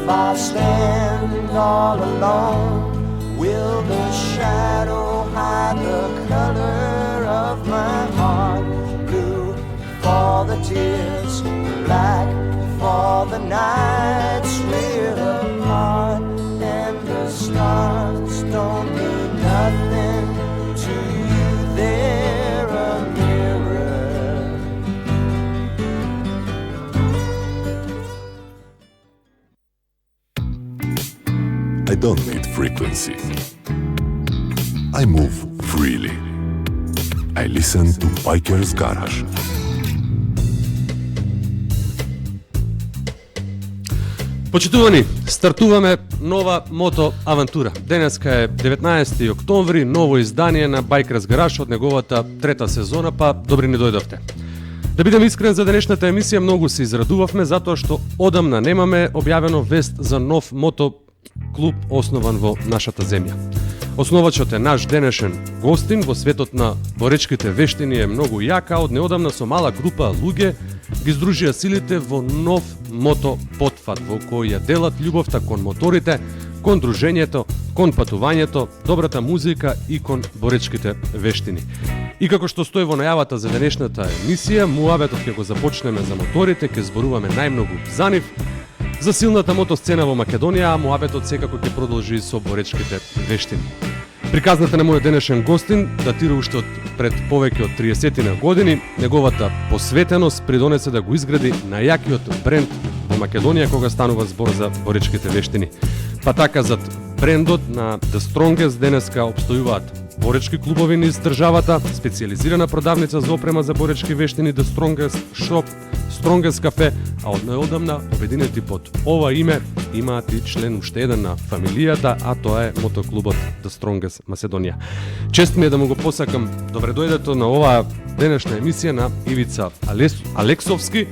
I stand all alone, will the shadow hide the color of my heart? Blue for the tears, black for the nights we're apart. And the stars don't mean nothing to you, they're a mirror. I don't need frequency. I move freely. I listen to Biker's Garage. Почитувани, стартуваме нова мото авантура. Денеска е 19 октомври, ново издание на Biker's Garage од неговата трета сезона, па добри не дојдовте. Да бидем искрен, за денешната емисија многу се израдувавме затоа што одамна немаме објавено вест за нов мото клуб основан во нашата земја. Основачот е наш денешен гостин во светот на боречките вештини, е многу јака, од неодамна со мала група луѓе ги здружија силите во нов мото потфат во кој ја делат љубовта кон моторите, кон дружењето, кон патувањето, добрата музика и кон боречките вештини. И како што стои во најавата за денешната емисија, муабетот ќе го започнеме за моторите, ќе зборуваме најмногу за нив, за силната мотосцена во Македонија, а муабетот секако ќе продолжи со боречките вештини. Приказната на мојот денешен гостин датира уште од пред повеќе од 30 години. Неговата посветеност придонесе да го изгради најакиот бренд во Македонија кога станува збор за боречките вештини. Па така зад брендот на The Strongest денеска обстојуваат боречки клубови низ државата, специјализирана продавница за опрема за боречки вештини The Strongest Shop, Strongest Cafe, а од најодамна обединети под ова име имаат и член уште еден на фамилијата, а тоа е мотоклубот The Strongest Macedonија. Чест ми е да му го посакам добре дојдето на оваа денешна емисија на Ивица Алексовски,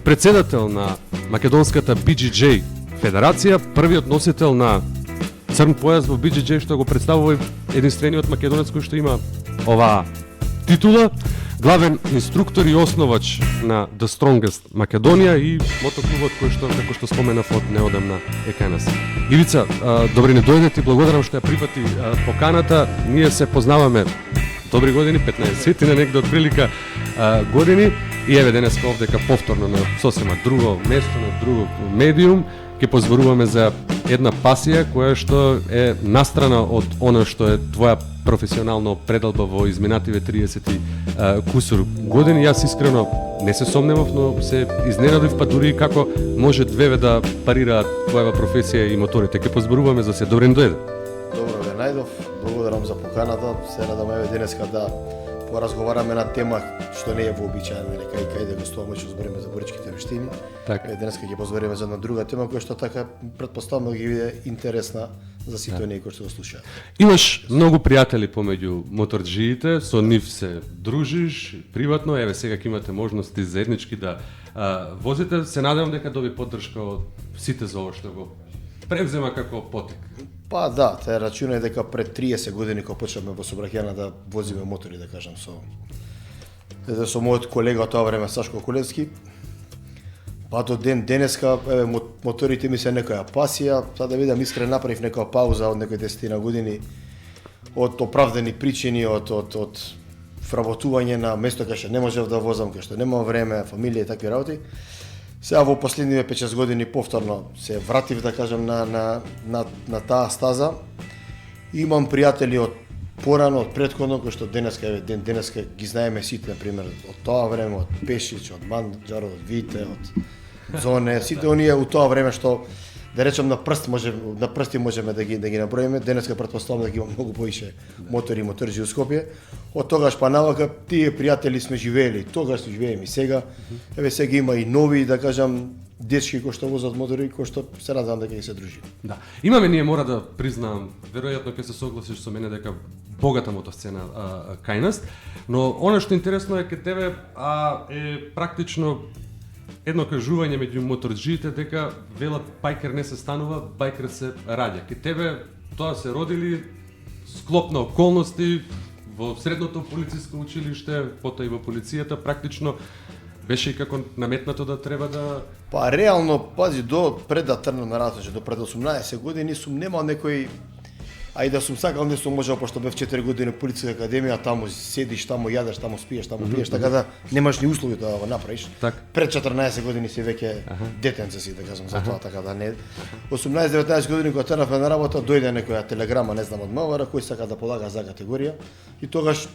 председател на македонската BJJ Федерација, првиот носител на црн појас во BJJ, што го представува единствениот македонец кој што има оваа титула, главен инструктор и основач на The Strongest Македонија и мотоклубот кој што, како што споменав, од неодамна е кај нас. Ивица, добри не дојде, ти благодарам што ја припати поканата. Ние се познаваме добри години, 15 на негде од прилика години, и еве денеска овдека повторно на сосема друго место, на друго медиум, ќе позборуваме за една пасија која што е настрана од она што е твоја професионално предалба во изминативе 30 кусур години. Јас искрено не се сомневав, но се изненадив, па дури како може двеве да парираат твојава професија и моторите. Ќе позборуваме за се. Добре дојде. Добро ве најдов, благодарам за поканата. Се надам еве денеска да поразговараме на тема што не е вообичаено, нека и кај да гостуваме, што збориме за боречките вештини. Така. Денеска ќе позбориме за една друга тема која што така претпоставам ги биде интересна за сите оние кои што го слушаат. Имаш многу пријатели помеѓу моторџиите, со нив се дружиш приватно, еве сега ќе имате можности заеднички да возите. Се надевам дека доби поддршка од сите за ова што го превзема како потек. Па да, те рачунај дека пред 30 години кога почнавме во Собраќана да возиме мотори, да кажам, со мојот колега од тоа време Сашко Колевски. Па до денеска еве моторите ми се некоја пасија, да видам искрен направив некоја пауза од некои 10 години од оправдани причини, од вработување на место кај што не можев да возам, кај што немам време, фамилија и такви работи. Сега во последниве 5-6 години повторно се вратив, да кажам, на таа стаза. Имам пријатели од порано, од претходно, кои што денеска ги знаеме сите, например, од тоа време, од Пешич, од Манџар, од Вите, од Зоне, сите оние у тоа време што, да речем, на прсти можеме да ги наброиме. Денеска претпоставам дека има многу повише мотори и моторџи у Скопје. Од тогаш па навака тие пријатели сме живеели, тогаш сме живееме и сега. Еве сега има и нови, да кажам, дечки кои што возат мотори, кои што се надевам дека ќе се дружи. Да. Имаме, ние мора да признавам, веројатно ќе се согласиш со мене дека богата мотосцена кај нас, но она што интересно е кај тебе е практично едно кажување меѓу моторџиите дека велат байкер не се станува, байкер се раѓа. Кај тебе тоа се родили склоп на околности во средното полициско училиште, потоа и во полицијата, практично Беше и како наметнато да треба да... Па реално, пази, до пред да тргнам на работа, до пред 18 години сум немал некој, а и да сум сакал, не сум можел, пошто бев 4 години полиција академија, таму седиш, таму јадеш, таму спиеш, таму пиеш, така да немаш ни услови да го направиш. Так. Пред 14 години си веќе детенце си, да кажам, за тоа, така да не. 18-19 години кога тргнавме на работа, дојде некоја телеграма, не знам од МВР, кој сака да полага за категорија и тогаш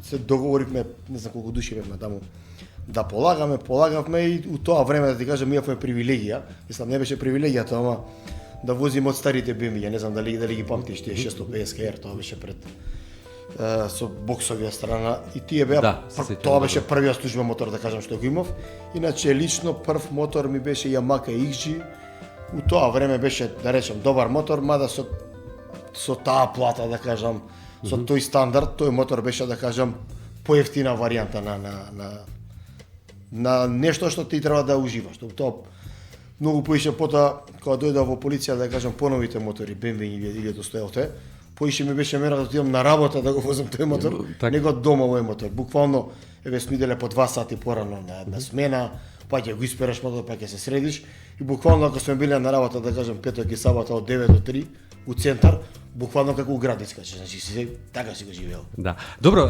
се договоривме, не знам колку души бевме таму, да полагавме и у тоа време да ти кажам имавме привилегија, мислам не беше привилегијата, ама да возим од старите BMW, не знам дали ги памтиш тие 650 R, тоа беше пред со боксовија страна и тие беа Да, тоа беше првиот службен мотор да кажам што го имав. Иначе лично прв мотор ми беше Yamaha XG. У тоа време беше да речем добар мотор, мада со таа плата да кажам, со тој стандард, тој мотор беше да кажам поевтина варијанта на нешто што ти треба да уживаш. Тоа многу поише потоа кога дојдов во полиција да кажам поновите мотори BMW или достоелте, поише ми беше мера да отидам на работа да го возам тој мотор, Так. него дома овој мотор. Буквално еве сме иделе по 2 сати порано на една смена, па ќе го испереш мотор, па ќе се средиш и буквално ако сме биле на работа да кажам петок и сабота од 9 до 3 у центар, буквално како у град искаче, значи си така си го живеел. Да. Добро,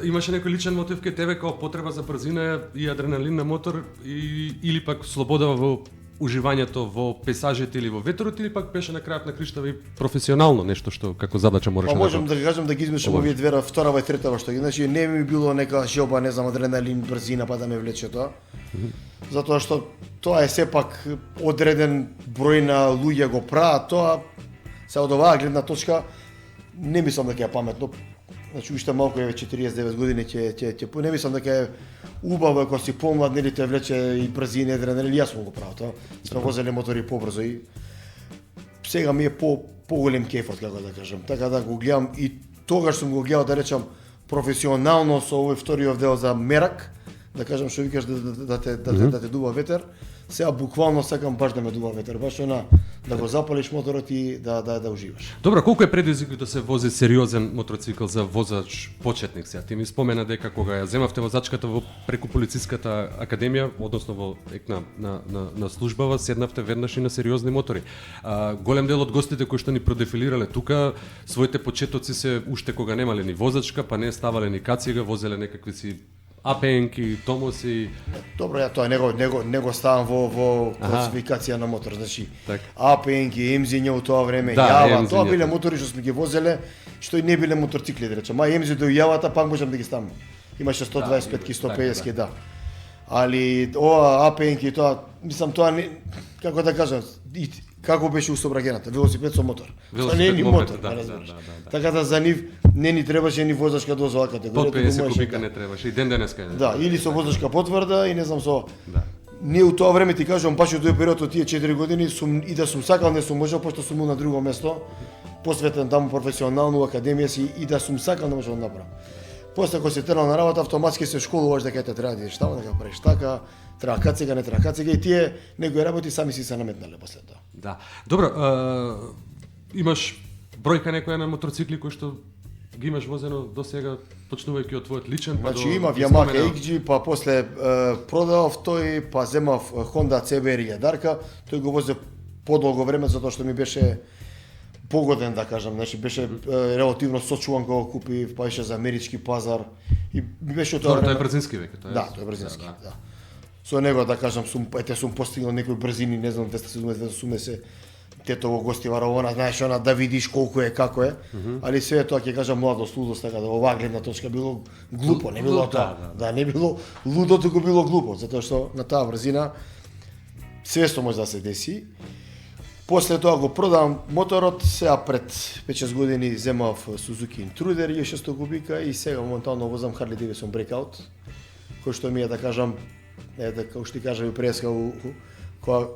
имаше некој личен мотив кај тебе како потреба за брзина и адреналин на мотор или пак слобода во уживањето во пейзажите или во ветерот или пак беше на крајот на криштава и професионално нешто што како задача мораш Па да можам да кажам да ги измешам овие две, вторава и третава што ги, значи не ми било нека желба, не знам, адреналин, брзина па да ме влече тоа. Затоа што тоа е сепак одреден број на луѓе го прават тоа. Се од оваа гледна точка не мислам дека е паметно. Значи уште малку еве 49 години ќе не мислам дека е убаво кога си помлад, нели те влече и брзина, адреналин, јас сум го правил тоа. Сме возеле мотори побрзо и сега ми е поголем кефот, како да кажам. Така да го гледам и тогаш сум го гледал да речам професионално со овој вториот дел за мерак, да кажам што викаш да те дува ветер. Сега буквално сакам баш да ме дува ветер, баш она да го запалиш моторот и да уживаш. Добро, колку е предизвик да се вози сериозен мотоцикл за возач почетник сега? Ти ми спомена дека кога ја земавте возачката во преку полициската академија, односно во на службава, седнавте веднаш и на сериозни мотори. Голем дел од гостите кои што ни продефилирале тука, своите почетоци се уште кога немале ни возачка, па не ставале ни кацига, возеле некакви си АПН-ки, Томоси. Добро, ја тоа него ставам во класификација на мотор, значи Так. АПН-ки, МЗ-ња у тоа време, Да, Јава, MZ-њата. тоа биле мотори што сме ги возеле, што и не биле моторцикли, да речем. А МЗ до Јавата пак можам да ги ставам. Имаше 125-ки, 150-ки, да. Али ова АПН-ки тоа, мислам тоа не, како да кажам, како беше усообраќајната, велосипед со мотор. Тоа не е ни мопед, мотор, да, да разбираш. да. Така да за нив не ни требаше ни возачка дозвола категорија. Под туку 50 можеше кубика да- не требаше и ден денеска. Да, или со возачка потврда и не знам со. Да. Не у тоа време ти кажам, баш од тој период од тие 4 години сум и да сум сакал, не сум можел, пошто сум на друго место, посветен таму професионално у академија си и да сум сакал не можел да направам. После кога се тренал на работа, автоматски се школуваш дека те треба да идеш таму, дека правиш така, треба кацига, не треба кацига и тие некои работи сами си се наметнале после тоа. Да. Добро, имаш бројка некоја на мотоцикли кои што ги имаш возено до сега, почнувајќи од твојот личен, па Значи до имав ги Yamaha спомена- XG, па после продавав тој, па земав Honda CBR 1000, тој го возев подолго време затоа што ми беше погоден да кажам, значи беше релативно сочуван кога го купив, па беше за амерички пазар и ми беше тоа Добро, тоа е време. брзински веќе, тоа е. Да, тоа е брзински, да. Со него да кажам сум постигнал некои брзини, не знам 270-280 тето во гости Варовона, знаеш она да видиш колку е, како е, али све тоа ќе кажам младост, лудост, така да оваа гледна точка било глупо, не било тоа. Да, не било лудо, туку било глупо, затоа што на таа брзина све што може да се деси. После тоа го продавам моторот, сега пред 5-6 години земав Suzuki Intruder 600 кубика и сега моментално возам Harley Davidson Breakout, кој што ми е да кажам, како што ти кажа и преска кога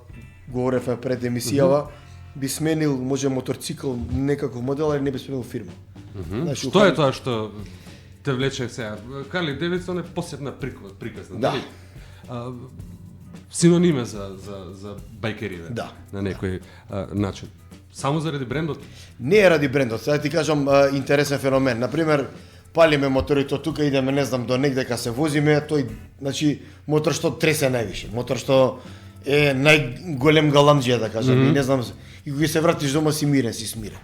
говоревме пред емисијава, би сменил може моторцикл некаков модел, али не би сменил фирма. Значи, Што е тоа што те влече сега? Харли Девидсон е посебна приказна, Да. нели? Синониме за бајкерите, Да. на некој начин. Само заради брендот? Не е ради брендот, сега ти кажам интересен феномен. Например, палиме моторите од тука, идеме не знам до негде кај се возиме, тој значи мотор што тресе највише, мотор што е најголем галамџија да кажам, и не знам, и кога се вратиш дома си мирен, си смирен.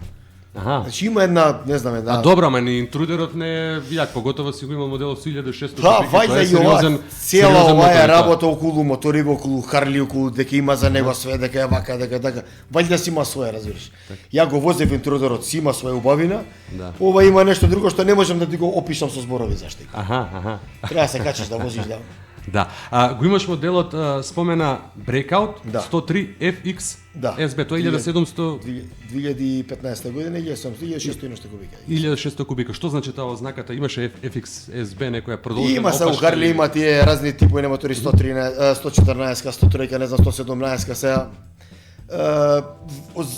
Аха. Значи има една, не знам, една. А добро, ама ни интрудерот не е јак, поготово си го имал моделот 1600 Да, кубики, вајда тоа е и ова, сериозен- цела сериозен мотор оваа е тоа. работа околу мотори, околу Харли, околу дека има за него све, дека е вака, дека така. Вајда си има свое, разбираш. Ја го возев интрудерот, си има своја убавина. Да. Ова има нешто друго што не можам да ти го опишам со зборови зашто. Аха. Треба да се качиш да возиш, да. Да. Го имаш моделот, спомена Breakout, Да. 103 FX Да. SB, тоа е 1700 2015 година и сум 1600 и нешто кубика. 1600 кубика. Што значи таа означата? Имаше FX SB некоја продолжена Има се у опашка Харли, или- има тие разни типови на мотори 113, 114, 103, не знам 117 сега.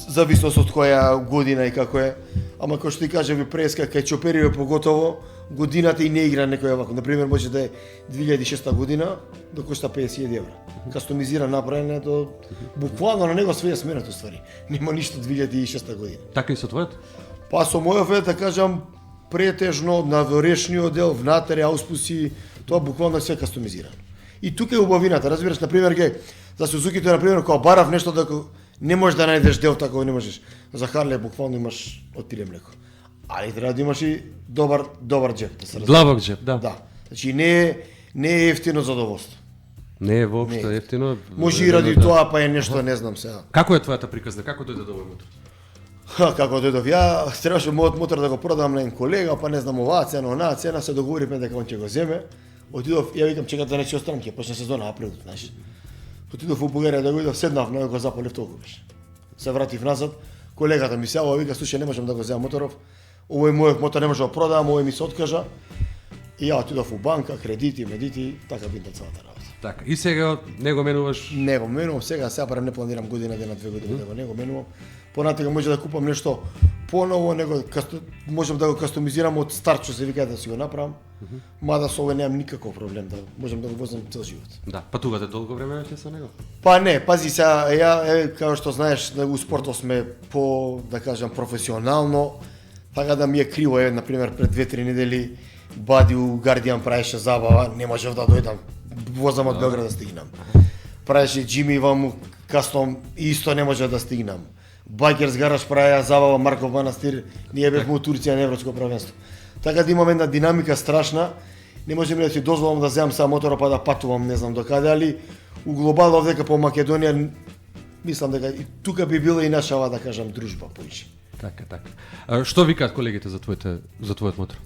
Зависност од која година и како е. Ама кој што ти кажа ви преска кај чопериве поготово годината и не игра некој вако. Например може да е 2006 година да кошта 50.000 евра. Кастомизиран направен е до буквално на него све е сменато ствари. Нема ништо 2006 година. Така и со твојот? Па со мојов е да кажам претежно на ворешниот дел, внатре ауспуси, тоа буквално се кастомизирано. И тука е убавината, разбираш, на пример ге за Сузукито на пример кога барав нешто да не можеш да најдеш дел тако не можеш. За Харле буквално имаш од пиле млеко. Али треба да имаш и добар джеп, да се разбира. Длабок джеп, да. Да. Значи не е ефтино задоволство. Не е воопшто Не е. ефтино. Може и ради тоа па е нешто не знам сега. Како е твојата приказна? Како дојде до овој мотор? Како дојдов ја, требаше мојот мотор да го продам на еден колега, па не знам оваа цена, онаа цена, се договоривме дека он ќе го земе. Отидов, ја викам чекате да не ќе останам, ќе почне сезона април, знаеш. Отидов у Бугарија да го идов, седнав на го запалив толку беше. Се вратив назад, колегата ми се јава, вика слушај не можам да го земам моторов. Овој мојот мотор не може да го продам, овој ми се откажа. И ја отидов у банка, кредити, медити, така бинта целата работа. Така, и сега не го менуваш. Не го менувам сега барем не планирам година, дена, 2 години да го не го менувам. Понатака може да купам нешто поново, него можам да го кастомизирам од старт, што се вика да си го направам. Мада со овој немам никаков проблем да можам да го возам цел живот. Да, патувате долго време веќе со него? Па не, пази сега, како што знаеш, у спортот сме по, да кажам, професионално, така да ми е криво, на пример пред 2-3 недели Бади у Гардијан правеше забава, не можев да дојдам, возам од Белград да стигнам. Правеше Джими вам кастом, исто не може да стигнам. Байкерс гараж праја забава Марков Манастир, ние бевме у Турција на европско првенство. Така да имам една динамика страшна, не можем да си дозволам да земам сам мотора па да патувам не знам докаде, али у глобално дека по Македонија мислам дека и тука би била и наша ова да кажам дружба поише. Така. Што викаат колегите за твојот мотор?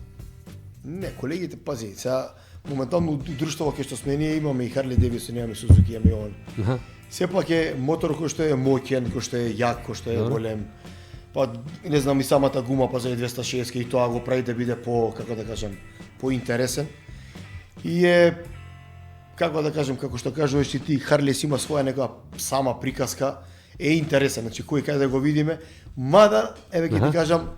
Не, колегите, пази, сега моментално у друштво кај што сме ние имаме и Харли Девисон, имаме Сузуки, имаме он. Аха. Сепак е мотор кој што е моќен, кој што е јак, кој што е голем. Па не знам и самата гума па за 260 и тоа го прави да биде по, како да кажам, поинтересен. И е како да кажам, како што кажуваш и ти, Харли си има своја нека сама приказка, е интересен, значи кој каде да го видиме, мада еве ќе ти кажам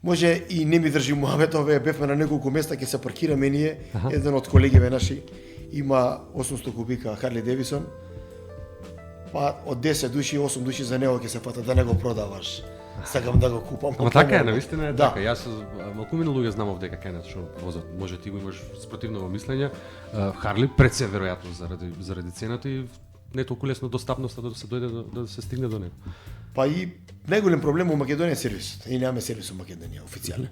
може и не ми држи муабетов, бевме на неколку места ќе се паркираме ние, еден од колегиве наши има 800 кубика Харли Девисон. Па од 10 души, 8 души за него ќе се фатат да не го продаваш. Сакам да го купам. Ама така е, навистина е Да. така. Јас малкумина луѓе знам дека кај нас што возат. Може ти го имаш спротивно мислење. Харли пред се веројатно заради цената и не толку лесно достапноста да се дојде да се стигне до него. Па и најголем проблем у Македонија е сервисот. И немаме сервис у Македонија официјален.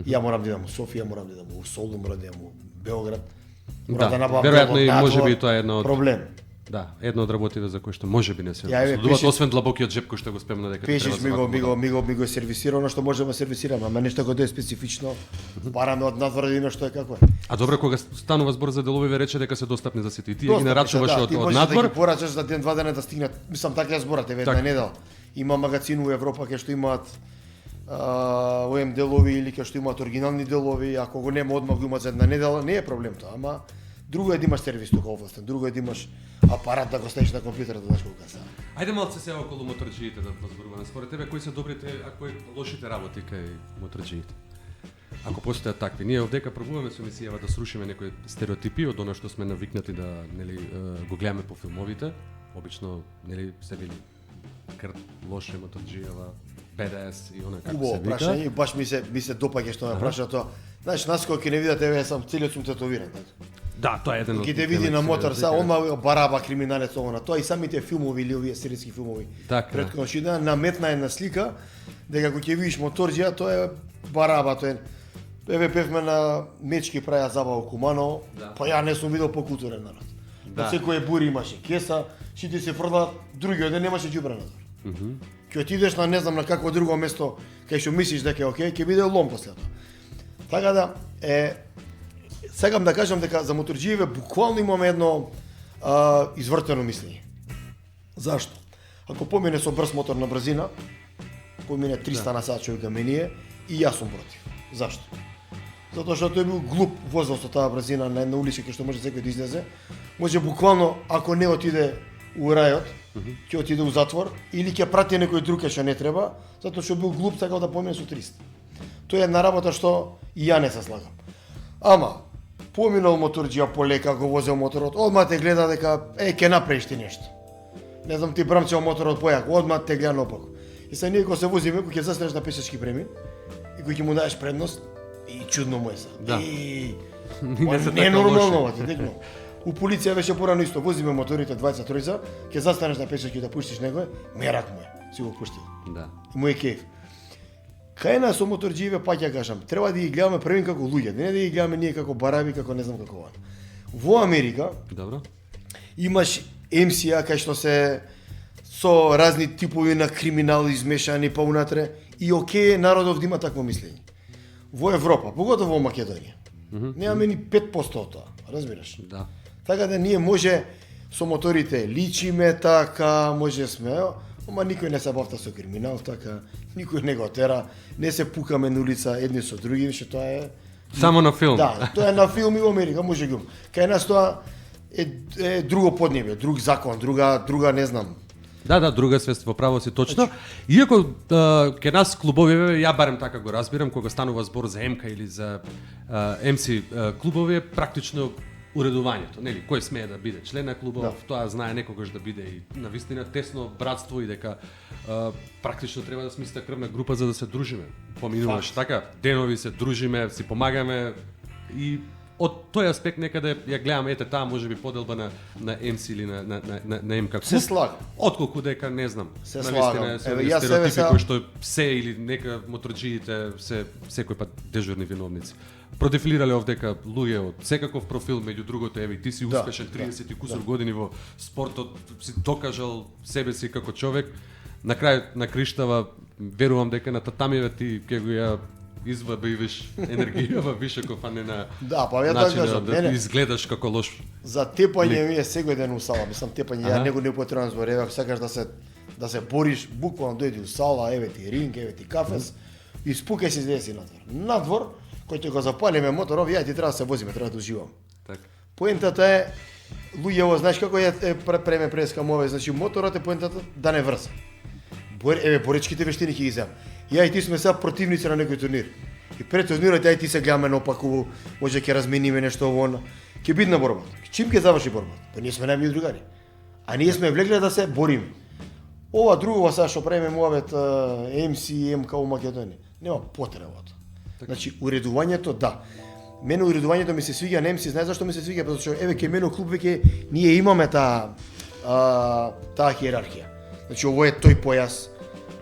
Ја морам да идам у Софија, морам да идам у Солун, морам да идам у Белград. Морам Да, набавам веројатно и надвор. можеби тоа е една од проблем. Да, една од работите за кои што можеби не се Ја, еве, осудуваат, пишеш- освен длабокиот джеп кој што го спомна дека треба Пешиш за ми ваков го е сервисирано оно што можеме да сервисираме, ама нешто кога е специфично, бараме од надвор да видиме што е како е. А добро, кога станува збор за делови, ве рече дека се достапни за сите. И ти ги нарачуваш од ти можеш надвор. да ги порачаш за ден-два дена да стигнат. Мислам така ја зборате веднаш Така. недел. Има магазин у Европа кај што имаат ОМ делови или кај што имаат оригинални делови, ако го нема одмах го имаат за една недела, не е проблем тоа, ама друго е да имаш сервис тука овластен, друго е да имаш апарат да го ставиш на компјутерот да знаеш колку се. Ајде малце сега околу моторџиите да позборуваме. Според тебе кои се добрите, а кои лошите работи кај моторџиите? Ако постојат такви, ние овдека пробуваме со емисијава да срушиме некои стереотипи од она што сме навикнати да го гледаме по филмовите. Обично се вели крт, лоше моторџијава, BDS и она како Убаво се вика. прашање, баш ми се допаѓа што ме праша тоа. Знаеш, нас кога ќе не видат, еве сам целиот сум тетовиран. Да, тоа е еден од Ќе те види на темите, мотор, са дека- одма бараба криминалец ово на тоа и самите филмови или овие серијски филмови. Така. Претконоши да наметна една слика дека кога ќе видиш моторџија, тоа е бараба, тоа е. Еве певме на Мечки праја забава у Куманово, Да. па ја не сум видел покултурен народ. Да. На секој бури имаше кеса, сите се фрла, другиот ден немаше џубре надвор. Ќе отидеш на не знам на какво друго место, кај што мислиш дека е окей, ќе биде лом после тоа. Така да сакам да кажам дека за моторџиеве буквално имаме едно извртено мислење. Зашто? Ако помине со брз мотор на брзина, помине 300 на сат човека менije и јас сум против. Зашто? Затоа што тој бил глуп возел со таа брзина на една улица кај што може секој да излезе, може буквално ако не отиде у рајот, ќе отиде у затвор или ќе прати некој друг кај што не треба, затоа што бил глуп сакал да помине со 300. Тоа е една работа што и ја не се слагам. Ама поминал моторџија полека, го возел моторот, одма те гледа дека ќе направиш ти нешто. Не знам ти брамчел моторот појак, одма те гледа наопаку. И сега ние кога се возиме, кога ќе застанеш на пешачки премин и кога ќе му даеш предност, и чудно му е се. Да. Не се е така нормално, лоши. ти текно. У полиција беше порано исто, возиме моторите 20-тројца, ќе застанеш на пешачки да пуштиш некој, мерак му е, си го пуштил. Да. И му е кеф. Кај нас со моторџиеве пак ја кажам, треба да ги гледаме првин како луѓе, не да ги гледаме ние како бараби, како не знам како ова. Во Америка Добро. имаш емсија кај што се со разни типови на криминал измешани па унатре и окей народов да има такво мислење. Во Европа, поготово во Македонија, немаме ни 5% од тоа, разбираш? Да. Така да ние може со моторите личиме така, може сме, ама никој не се бавта со криминал така, никој не го тера, не се пукаме на улица едни со други, што тоа е Само на филм. да, тоа е на филм и во Америка, може ги. Кај нас тоа е друго поднебје, друг закон, друга не знам. Да, друга свест во право си точно. Иако ке нас клубовиве, ја барем така го разбирам, кога станува збор за МК или за МС клубови, е практично уредувањето, нели, кој смее да биде член на клубов, тоа знае некогаш да биде и на вистина тесно братство и дека практично треба да сме иста крвна група за да се дружиме. Поминуваш така, денови се дружиме, си помагаме и од тој аспект некаде ја гледам ете таа можеби поделба на МС или на МК клуб. Се слагам. Отколку дека не знам. Се навистина слагам. се Еве, овие јас себе стереотипи кои сега- што се или нека моторџиите се секој пат дежурни виновници. Продефилирале овдека луѓе од секаков профил, меѓу другото еве ти си Да, успешен 30 и кусур години во спортот, си докажал себе си како човек. На крај на криштава верувам дека на татамиве ти ќе го ја извабивиш енергијава вишеков, а не на Да, па ја така начинот кажам, да мене- изгледаш како лош. За тепање ми е секој ден у сала, мислам тепање, ја Аха. него не употребам збор, еве ако сакаш да се бориш, буквално дојди у сала, еве ти ринг, еве ти кафес, и спукај се излезе надвор. Надвор, кој ќе го запалиме моторов, ја ти треба да се возиме, треба да уживам. Така. Поентата е луѓево, знаеш како ја преме прескам овој, значи моторот е поентата да не врза. Еве боречките вештини ќе ги земам. Ја и ти сме сега противници на некој турнир. И пред турнирот ја и ти се гледаме наопаку, може ќе размениме нешто ово. Ќе биде на борбата. Чим ќе заврши борбата? Па ние сме најмили другари. А ние сме влегле да се бориме. Ова другого сега што правиме муавет МС, МК у Македонија, нема потреба од тоа. Значи уредувањето да. Мене уредувањето ми се свиѓа на МС, знаеш зашто ми се свиѓа? Затоа што еве кај мене у клуб веќе ние имаме таа хиерархија. Значи ово е тој појас,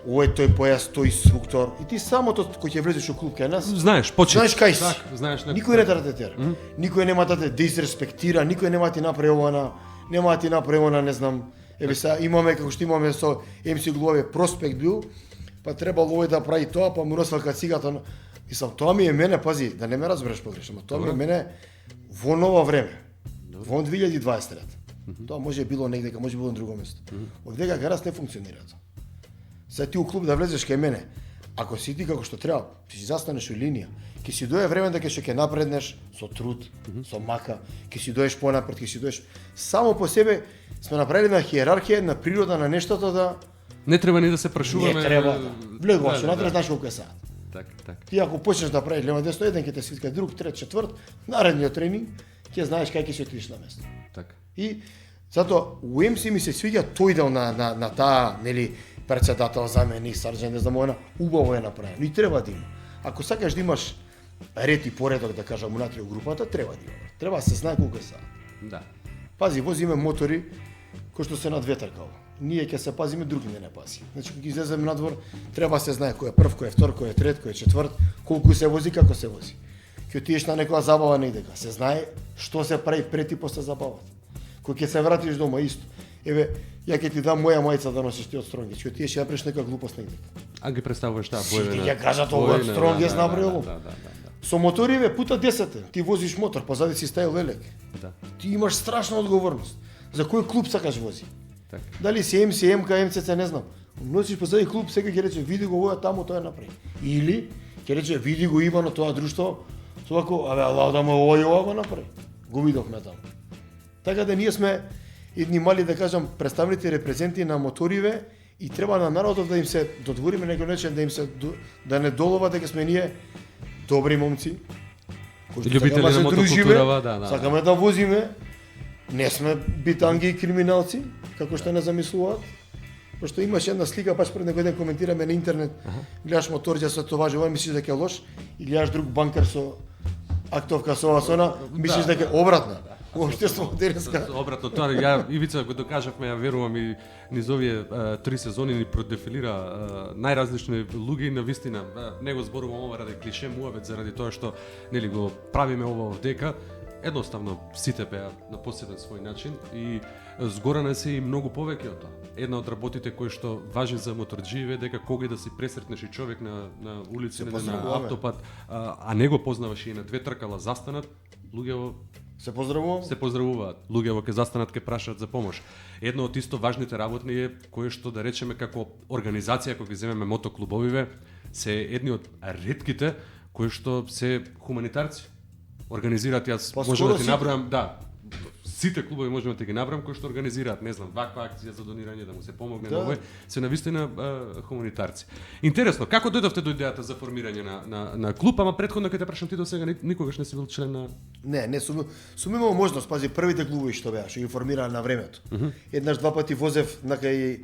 ово е тој појас, тој инструктор. И ти самото кој ќе влезеш у клуб кај нас, Знаеш, почит. знаеш кај си. Така, знаеш на Никој не треба да те тера. Никој нема да те дизреспектира, никој нема да ти направи ова, нема да ти направи ова, не знам. Еве сега имаме како што имаме со МС Глове проспект бил, па требало овој да прави тоа, па му носел кацигата. Мислам, тоа ми е мене, пази, да не ме разбереш погрешно, тоа ми е мене во ново време. Во 2023. Тоа може било негде, може било на друго место. Овдека кај нас не функционира тоа. Сега ти у клуб да влезеш кај мене, ако си ти како што треба, ти си застанеш у линија, ќе си дое време дека ќе напреднеш со труд, со мака, ќе си доеш понапред, ќе си доеш само по себе сме направили на хиерархија, на природа на нештото да Не треба ни да се прашуваме. не треба. Влегуваш, Да, натре да. знаеш колку е саат. Така. Ти ако почнеш да правиш лево десно, еден ќе те свитка, друг, трет, четврт, наредниот тренинг ќе знаеш кај ќе се отидеш на место. Така. И затоа у МС ми се свиѓа тој дел на таа, нели, председател, заменик, сарџент, не знам, она убаво е направено. И треба да има. Ако сакаш да имаш ред и поредок, да кажам, унатре у групата, треба да има. Треба да се знае колку е саат. Да. Пази, возиме мотори кои што се на две тркава. Ние ќе се пазиме, други не пази. Значи, кога излеземе надвор, треба да се знае кој е прв, кој е втор, кој е трет, кој е четврт, колку се вози, како се вози. Ќе отидеш на некоја забава негдека, се знае што се прави пред и после забавата. Кога ќе се вратиш дома исто. Еве, ја ќе ти дам моја мајца да носиш ти од Стронгеј, ќе отидеш ја преш некоја глупост негдека. А ги представуваш таа Сите бојна. ќе кажат ова од Стронгеј направил. Да. Со моториве пута 10, ти возиш мотор, позади си стаил велик. Да. Ти имаш страшна одговорност. За кој клуб сакаш вози? Така. Дали си МС, МК, МЦЦ, не знам. Носиш позади клуб, сега ќе рече види го овој таму тоа направи. Или ќе рече види го Ивано тоа друштво, свако, абе ала да му овој ова го направи. Го видовме таму. Така да ние сме едни мали, да кажам, представници репрезенти на моториве и треба на народот да им се додвориме некој начин, да им се да не долова дека сме ние добри момци. Кои што Љубители сакаме на се дружиме, мотокултурава, да. сакаме да возиме. Не сме битанги и криминалци, како што не замислуваат. Пошто имаш една слика, баш пред некој ден коментираме на интернет, гледаш моторџа со тоа живо, мислиш дека е лош, и гледаш друг банкер со актовка со ова со она, мислиш дека е обратно. Општество денеска. Обратно тоа, ја Ивица го докажавме, ја верувам и низ овие 3 сезони ни продефилира најразлични луѓе и навистина. Не го зборувам ова ради клише муавет, заради тоа што нели го правиме ова овдека. Едноставно сите беа на посебен свој начин и згорана се и многу повеќе од тоа. Една од работите кои што важи за моторџиеве дека кога да си пресретнеш и човек на улица, на поздравуваме. автопат, а не го познаваш и на две тркала застанат, луѓе Се поздравувам. се поздравуваат. Луѓето ќе застанат, ќе прашаат за помош. Едно од исто важните работни е кое што да речеме како организација кога ги земеме мотоклубовиве се едни од ретките кои што се хуманитарци. Организираат, јас Па, можам да ти скоро набројам, да, сите клубови можеме да ти ги набројам кои што организираат, не знам, ваква акција за донирање да му се помогне Да. на овој, се навистина хуманитарци. Интересно, како дојдовте до идејата за формирање на клуб, ама претходно ќе те прашам ти до сега никогаш не си бил член на Не сум имал можност, пази, првите клубови што беа, што ги формираа на времето. Еднаш два пати возев на кај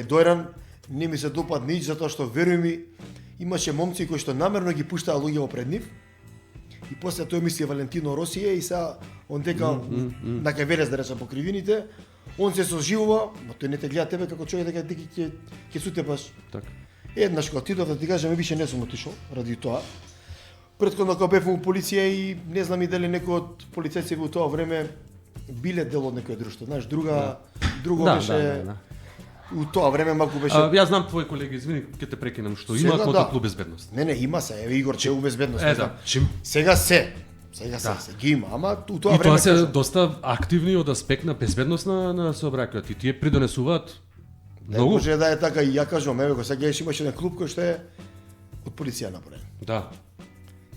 Дојран, не ми се допадна нич затоа што веруј ми, имаше момци кои што намерно ги пуштаа луѓе пред нив. И после тој мисли Валентино Росије и сега он дека на кај Велес да речем по кривините, он се соживува, но тој не те гледа тебе како човек дека ти ќе сутепаш. така. Еднаш кога отидов да ти кажам, више не сум отишол ради тоа. Претходно кога бев во полиција и не знам и дали некој од полицајци во тоа време биле дел од некој друштво, знаеш, друго беше у тоа време малку беше. Јас знам твои колеги, извини, ќе те прекинам, што Сега, имаат да. мотоклуб безбедност. Не, има се, еве Игор Чеу безбедност. Е, да, чим Сега се ги има, ама у тоа и време тоа се кажам, доста активни од аспект на безбедност на сообраќајот и тие придонесуваат не многу. може да е така и ја кажувам, еве го сега гледаш имаше еден клуб кој што е од полиција направен. Да.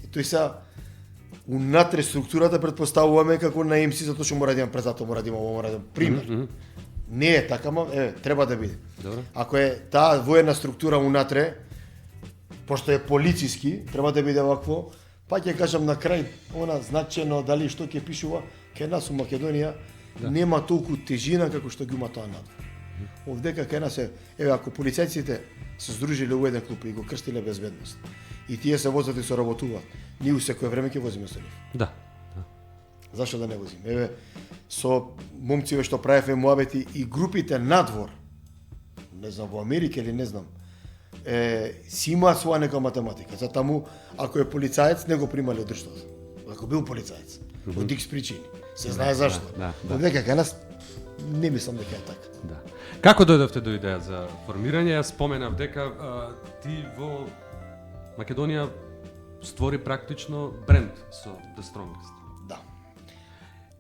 И тој се унатре структурата претпоставуваме како на МС затоа што мора да имам презато, мора да имам ова, мора да имам пример. Не е така, ама треба да биде. Добро. Ако е таа воена структура унатре, пошто е полициски, треба да биде вакво, па ќе кажам на крај, она значено дали што ќе пишува, кај нас у Македонија нема толку тежина како што ги има тоа надвор. Овдека кај нас еве ако полицајците се здружиле во еден клуб и го крстиле безбедност, и тие се возат и соработуваат, ние у секое време ќе возиме со нив. Да. Зашто да не возиме? Еве, со момциве што правевме муабети и групите надвор, не знам, во Америка или не знам, си има своја нека математика. За таму, ако е полицаец, не го примале од државата. Ако бил полицаец, од икс причини. Се знае зашто. да. Овдека кај нас, не мислам дека е така. Да. Како дојдовте до идеја за формирање? Јас споменав дека ти во Македонија створи практично бренд со The Strongest. Да.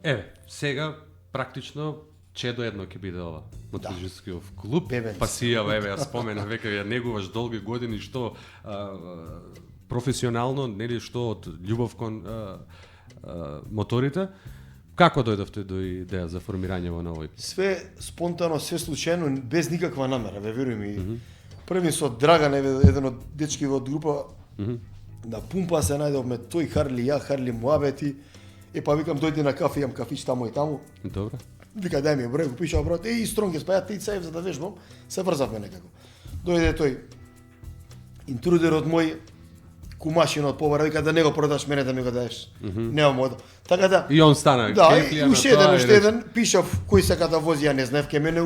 Еве, сега практично чедо едно ќе биде ова мотоџискиов клуб. Бебенц. Па сијава, еве, ја споменав века ја негуваш долги години што професионално, нели, што од љубов кон моторите. Како дојдовте до идеја за формирање во овој? Све спонтано, све случајно, без никаква намера, веруј ми. Први со Драган, еден од дечки од група, на пумпа се најдовме тој Харли, ја Харли муабети. Па викам дојди на кафе, имам кафич таму и таму. Добро. Вика дај ми број, го пишав брат, Стронгест, па ја ти сајв за да вежбам, се врзавме некако. Дојде тој интрудерот мој, кумашина од повара, вика да не го продаш, мене да ми го даеш. Немам од. Така да И он стана да, кефлија на уште тоа, еден пишав кој сака да вози, ја не знаев, ке мене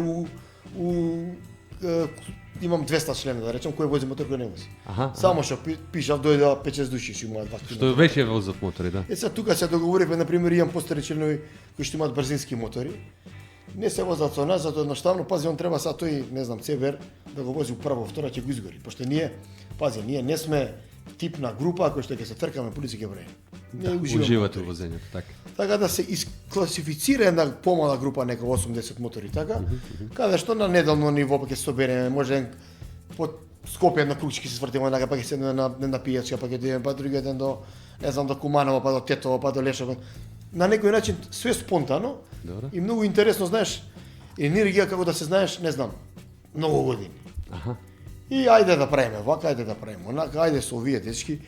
имам 200 члена, да речем, кој вози мотор, кој не вози. Аха, Само што пишав дојде 5-6 души што имаат вакви. Што веќе возат мотори, да. Сега тука се договоривме, на пример, имам постари членови кои што имаат брзински мотори. Не се возат со нас, затоа едноставно, пази, он треба са тој, не знам, ЦБР да го вози прво, втора ќе го изгори, пошто ние, пази, ние не сме тип на група кој што ќе се тркаме, полиција ќе бреме. Не Уживате во возењето, така. Така да се класифицира една помала група, нека 80 мотори, така, каде што на неделно ниво па ќе се собереме, може под Скопје на кручки се свртиме, па ќе седнеме на пијачка, па ќе идеме па другиот ден до, не знам, до Куманово, па до Тетово, па до Лешево. На некој начин све спонтано. Добро. И многу интересно, знаеш, енергија како да се знаеш, не знам, многу години. Аха. И ајде да правиме вака, ајде да правиме онака, ајде со овие дечки.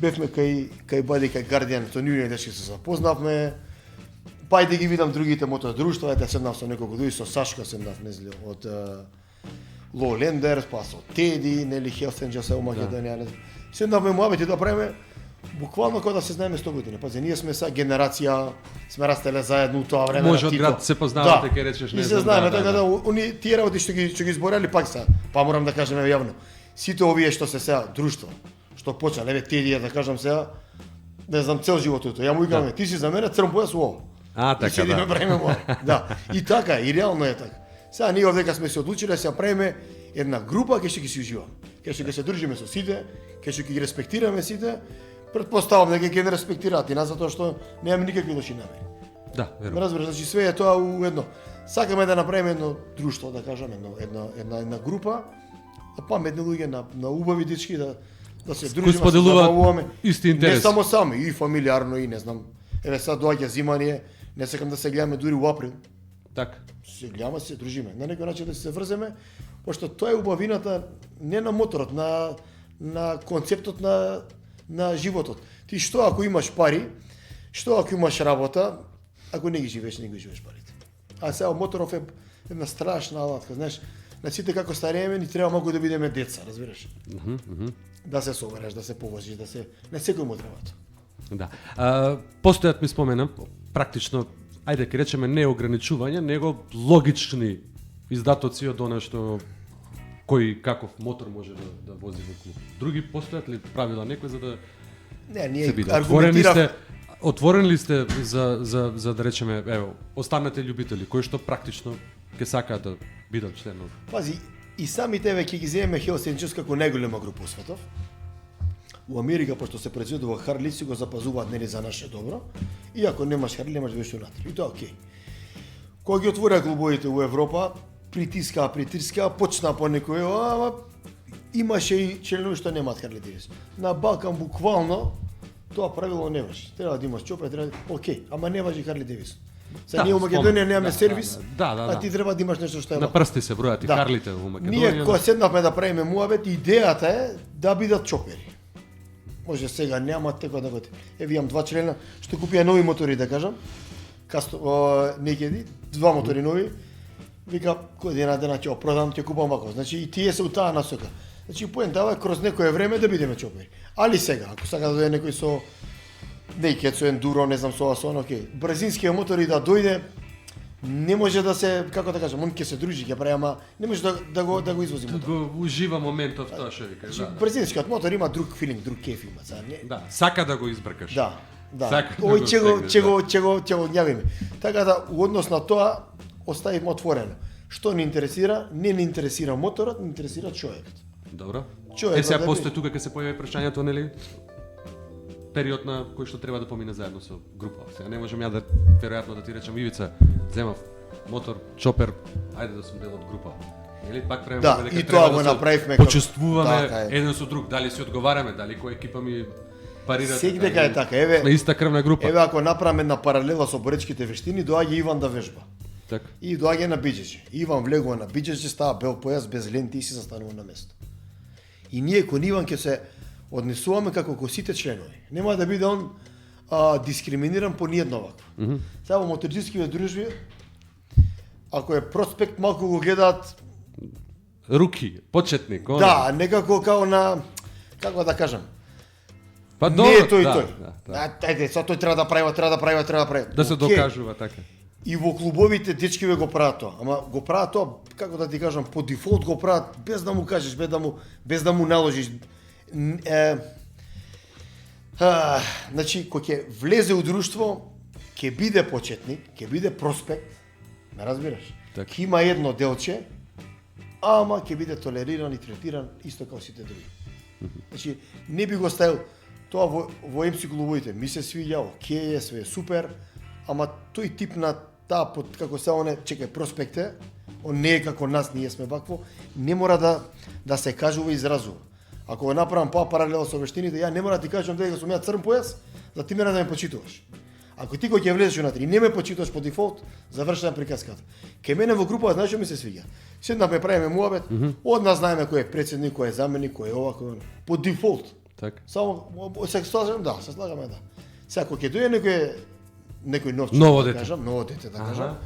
Бевме кај Бади, кај Гардијан, со нивните дечки се запознавме. Па ајде ги видам другите мотодружства, ајде седнав со неколку дуи, со Сашка седнав, незли, од Lowlanders, па со Теди, нели Hells Angels во Македонија. Седнавме муабети да правиме буквално како да се знаеме 100 години. Пази, ние сме са генерација, сме растеле заедно у тоа време. Може на од Тито. град се познавате, ке речеш, не и се знам, знаеме, да, така да. да, они тие работи што ги изборали пак са. Па морам да кажеме јавно. Сите овие што се сега друштва, што почна, еве Теди, да кажам сега, не знам, цел живот тоа. Ја му викам, ти си за мене црн појас ово. А, И така, седиме да. правиме мора. Да. И така, и реално е така. Сега ние овдека сме се одлучиле да се правиме една група кај што ќе си уживаме. Кај што ќе се дружиме со сите, кај што ќе ги респектираме сите. Претпоставам дека ќе не респектираат и нас затоа што немаме никакви лоши намери. Да, верувам. Разбираш, значи све е тоа у едно. Сакаме да направиме едно друштво, да кажам, една група, паметни луѓе на убави дечки да се дружиме, да се споделуваат забавуваме. исти интерес. Не само сами, и фамилиарно и не знам. Еве сега доаѓа зимање, не сакам да се гледаме дури у април. Така. Се гледаме, се дружиме. На некој начин да се врземе, пошто тоа е убавината не на моторот, на концептот на животот. Ти што ако имаш пари, што ако имаш работа, ако не ги живееш, не ги живееш парите. А сега моторов е една страшна алатка, знаеш, на сите како старееме ни треба малку да бидеме деца, разбираш? Да се собереш, да се повозиш, да се не секој му треба тоа. Да. Постојат ми спомена, практично, ајде ке речеме не ограничување, него логични издатоци од она што кој каков мотор може да вози во клуб. Други постојат ли правила некој за да Не, се ние биде? аргументирав. Отворени ли сте за да речеме, ево, останате љубители кои што практично ќе сакаат да бидат членови? Пази, и самите веќе ги земеме Hells Angels како најголема група во светов. У Америка, пошто се произведува Харли, си го запазуваат нели за наше добро. И ако немаш Харли, немаш да бидеш унатре. И тоа окей. Кога ги отворија клубовите у Европа, притискаа, почнаа по некој, ама имаше и членови што немаат Харли Дейвис. На Балкан буквално тоа правило не важи. Треба да имаш чопер, треба да... Окей, ама не важи Харли Дейвис. Сега ние у Македонија немаме сервис, да. а ти треба да имаш нешто што е На прсти се бројат и Харлите во Македонија. Ние кога седнавме да правиме муабет, идејата е да бидат чопери. Може сега нема така да готи. Еве имам два члена што купија нови мотори, да кажам. Некеди, два мотори нови. Вика, кој дена ќе продам, ќе купам вако. Значи и тие се у таа насока. Значи поентава е кроз некое време да бидеме чопери. Али сега, ако сака да дојде некој со некој со ендуро, не знам со оно, окей. Брзинскиот мотори да дојде, не може да се, како да кажам, он ќе се дружи, ќе прави, ама не може да го извози мотор. Го ужива моментов тоа што викаш, да. Брзинскиот мотор има друг филинг, друг кеф има. Да, сака да го избркаш. Да. Сака да Ој го ќе го њавиме. Така да у однос на тоа оставивме отворено. Што не интересира? Не интересира моторот, не интересира човекот. Добро. Човекот Сега да постои тука ќе се појави прашањето, нели? Период на кој што треба да помине заедно со група. Сега не можам ја да веројатно да ти речам Ивица, земав мотор, чопер, ајде да сум дел од група. Или пак правиме Да, дека и треба тоа го се направивме почувствуваме така е. еден со друг, дали си одговараме, дали која екипа ми парира. Секдека е така. Еве, На иста крвна група. еве ако направиме една паралела со боречките вештини, доаѓа Иван да вежба. Така. И доаѓа на биџеџи. Иван влегува на биџеџи, става бел појас без ленти и си застанува на место. И ние кон Иван ќе се однесуваме како ко сите членови. Нема да биде он дискриминиран по ниедно вакво. Сега во моториstiskите дружби, ако е проспект, малку го гледаат, Руки, почетник, да, некако као на, како да кажам, Па Не добро, е тој да, тој. да. Ајде, сега тој треба да прави. Да се Окей. докажува така. И во клубовите дечкиве го прават тоа. Ама го прават тоа, како да ти кажам, по дефолт го прават без да му кажеш, без да му наложиш. Значи, кој ќе влезе у друштво, ќе биде почетник, ќе биде проспект, ме разбираш? Така. Ќе има едно делче, ама ќе биде толериран и третиран исто како сите други. Значи, не би го ставил тоа во МС клубовите. Ми се свиѓа, окей е, све е супер, ама тој тип на таа под како се оне, чекај, проспекте, он не е како нас, ние сме вакво, не мора да се кажува и изразува. Ако го направам паралел со вештините, ја не мора да ти кажам дека сум ја црн појас, за ти мене да ме почитуваш. Ако ти кој ќе влезеш унатре и не ме почитуваш по дефолт, завршена приказката. Ке мене во група, знаеш што ми се свиѓа? Седнавме правиме муабет, од нас знаеме кој е председник, кој е заменик, кој е ова, кој е она. По дефолт. Така. Само се слагаме, да, се слагаме, да. Сега ако ќе дојде некој нов Ново да дете. кажам, ново дете да кажам,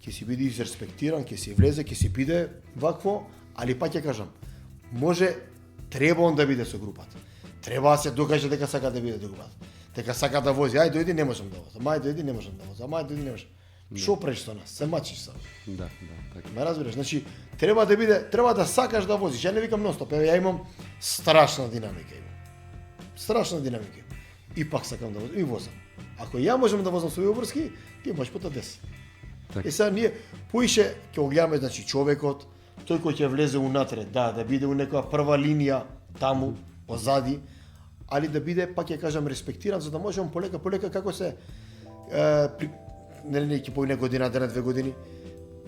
ќе си биде изреспектиран, ќе си влезе, ќе си биде вакво, али пак ќе кажам, може треба он да биде со групата. Треба да се докаже дека сака да биде до групата. Дека сака да вози, ај дојди не можам да возам, ај дојди не можам да возам, ај дојди не можам. Што преш со нас? Се мачиш сам. Да, така. Ме разбираш? Значи треба да сакаш да возиш. Ја не викам нон-стоп, ја имам страшна динамика имам. Страшна динамика. И пак сакам да возам и возам. Ако ја можам да возам со обврски, ти можеш пута 10. Така. И сега ние поише ќе го гледаме, значи човекот, тој кој ќе влезе унатре, да биде у некоја прва линија таму, позади, али да биде, пак ќе кажам, респектиран, за да можеме полека како се нели ќе поине година, две години.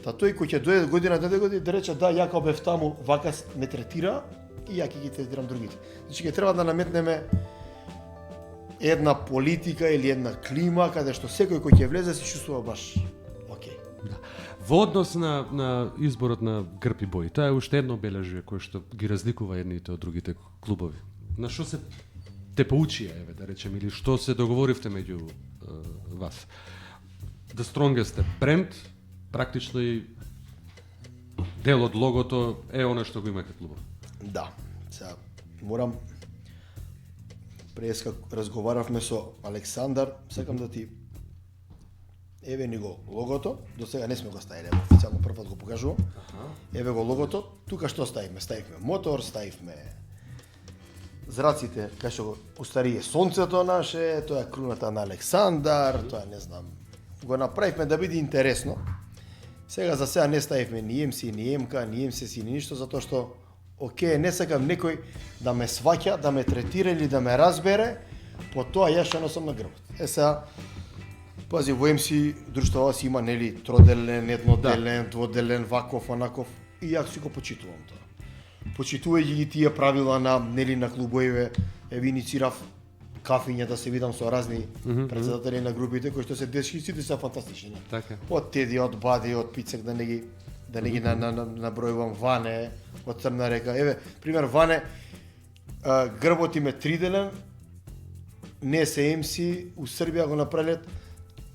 Та тој кој ќе дојде година, две години, да рече да, ја кога бев таму, вака ме третира и ја ќе ги третирам другите. Значи ќе треба да наметнеме една политика или една клима каде што секој кој ќе влезе се чувствува баш окей. Да. Во однос на изборот на Грб и Бои, тоа е уште едно бележие кое што ги разликува едните од другите клубови. На што се те поучија, еве да речем, или што се договоривте меѓу вас? The Strongest бренд, практично и дел од логото е она што го имате клубов. Да. Сега морам преска разговаравме со Александар, сакам да ти еве ни го логото, до сега не сме го ставиле, официјално прв пат го покажувам. Еве го логото, тука што ставивме? Ставивме мотор, ставивме зраците, кај што го устарие сонцето наше, тоа е круната на Александар, тоа не знам. Го направивме да биде интересно. Сега за сега не ставивме ни МС, ни МК, ни МСС, ни ништо, затоа што окей, не сакам некој да ме сваќа, да ме третира или да ме разбере по тоа ја што носам на грбот. Сега пази, во МС друштвото си има нели троделен, едноделен, дводелен, ваков, онаков и ја си го почитувам тоа. Почитувајќи ги тие правила на нели на клубовите, еве иницирав кафиња да се видам со разни председатели на групите кои што се дечки, сите се фантастични. Така. Од Теди, од Бади, од Пицек, да не ги набројувам, Ване, од Црна река. Еве, пример, Ване, грбот им е 3-делен, не се МС, у Србија го направиле.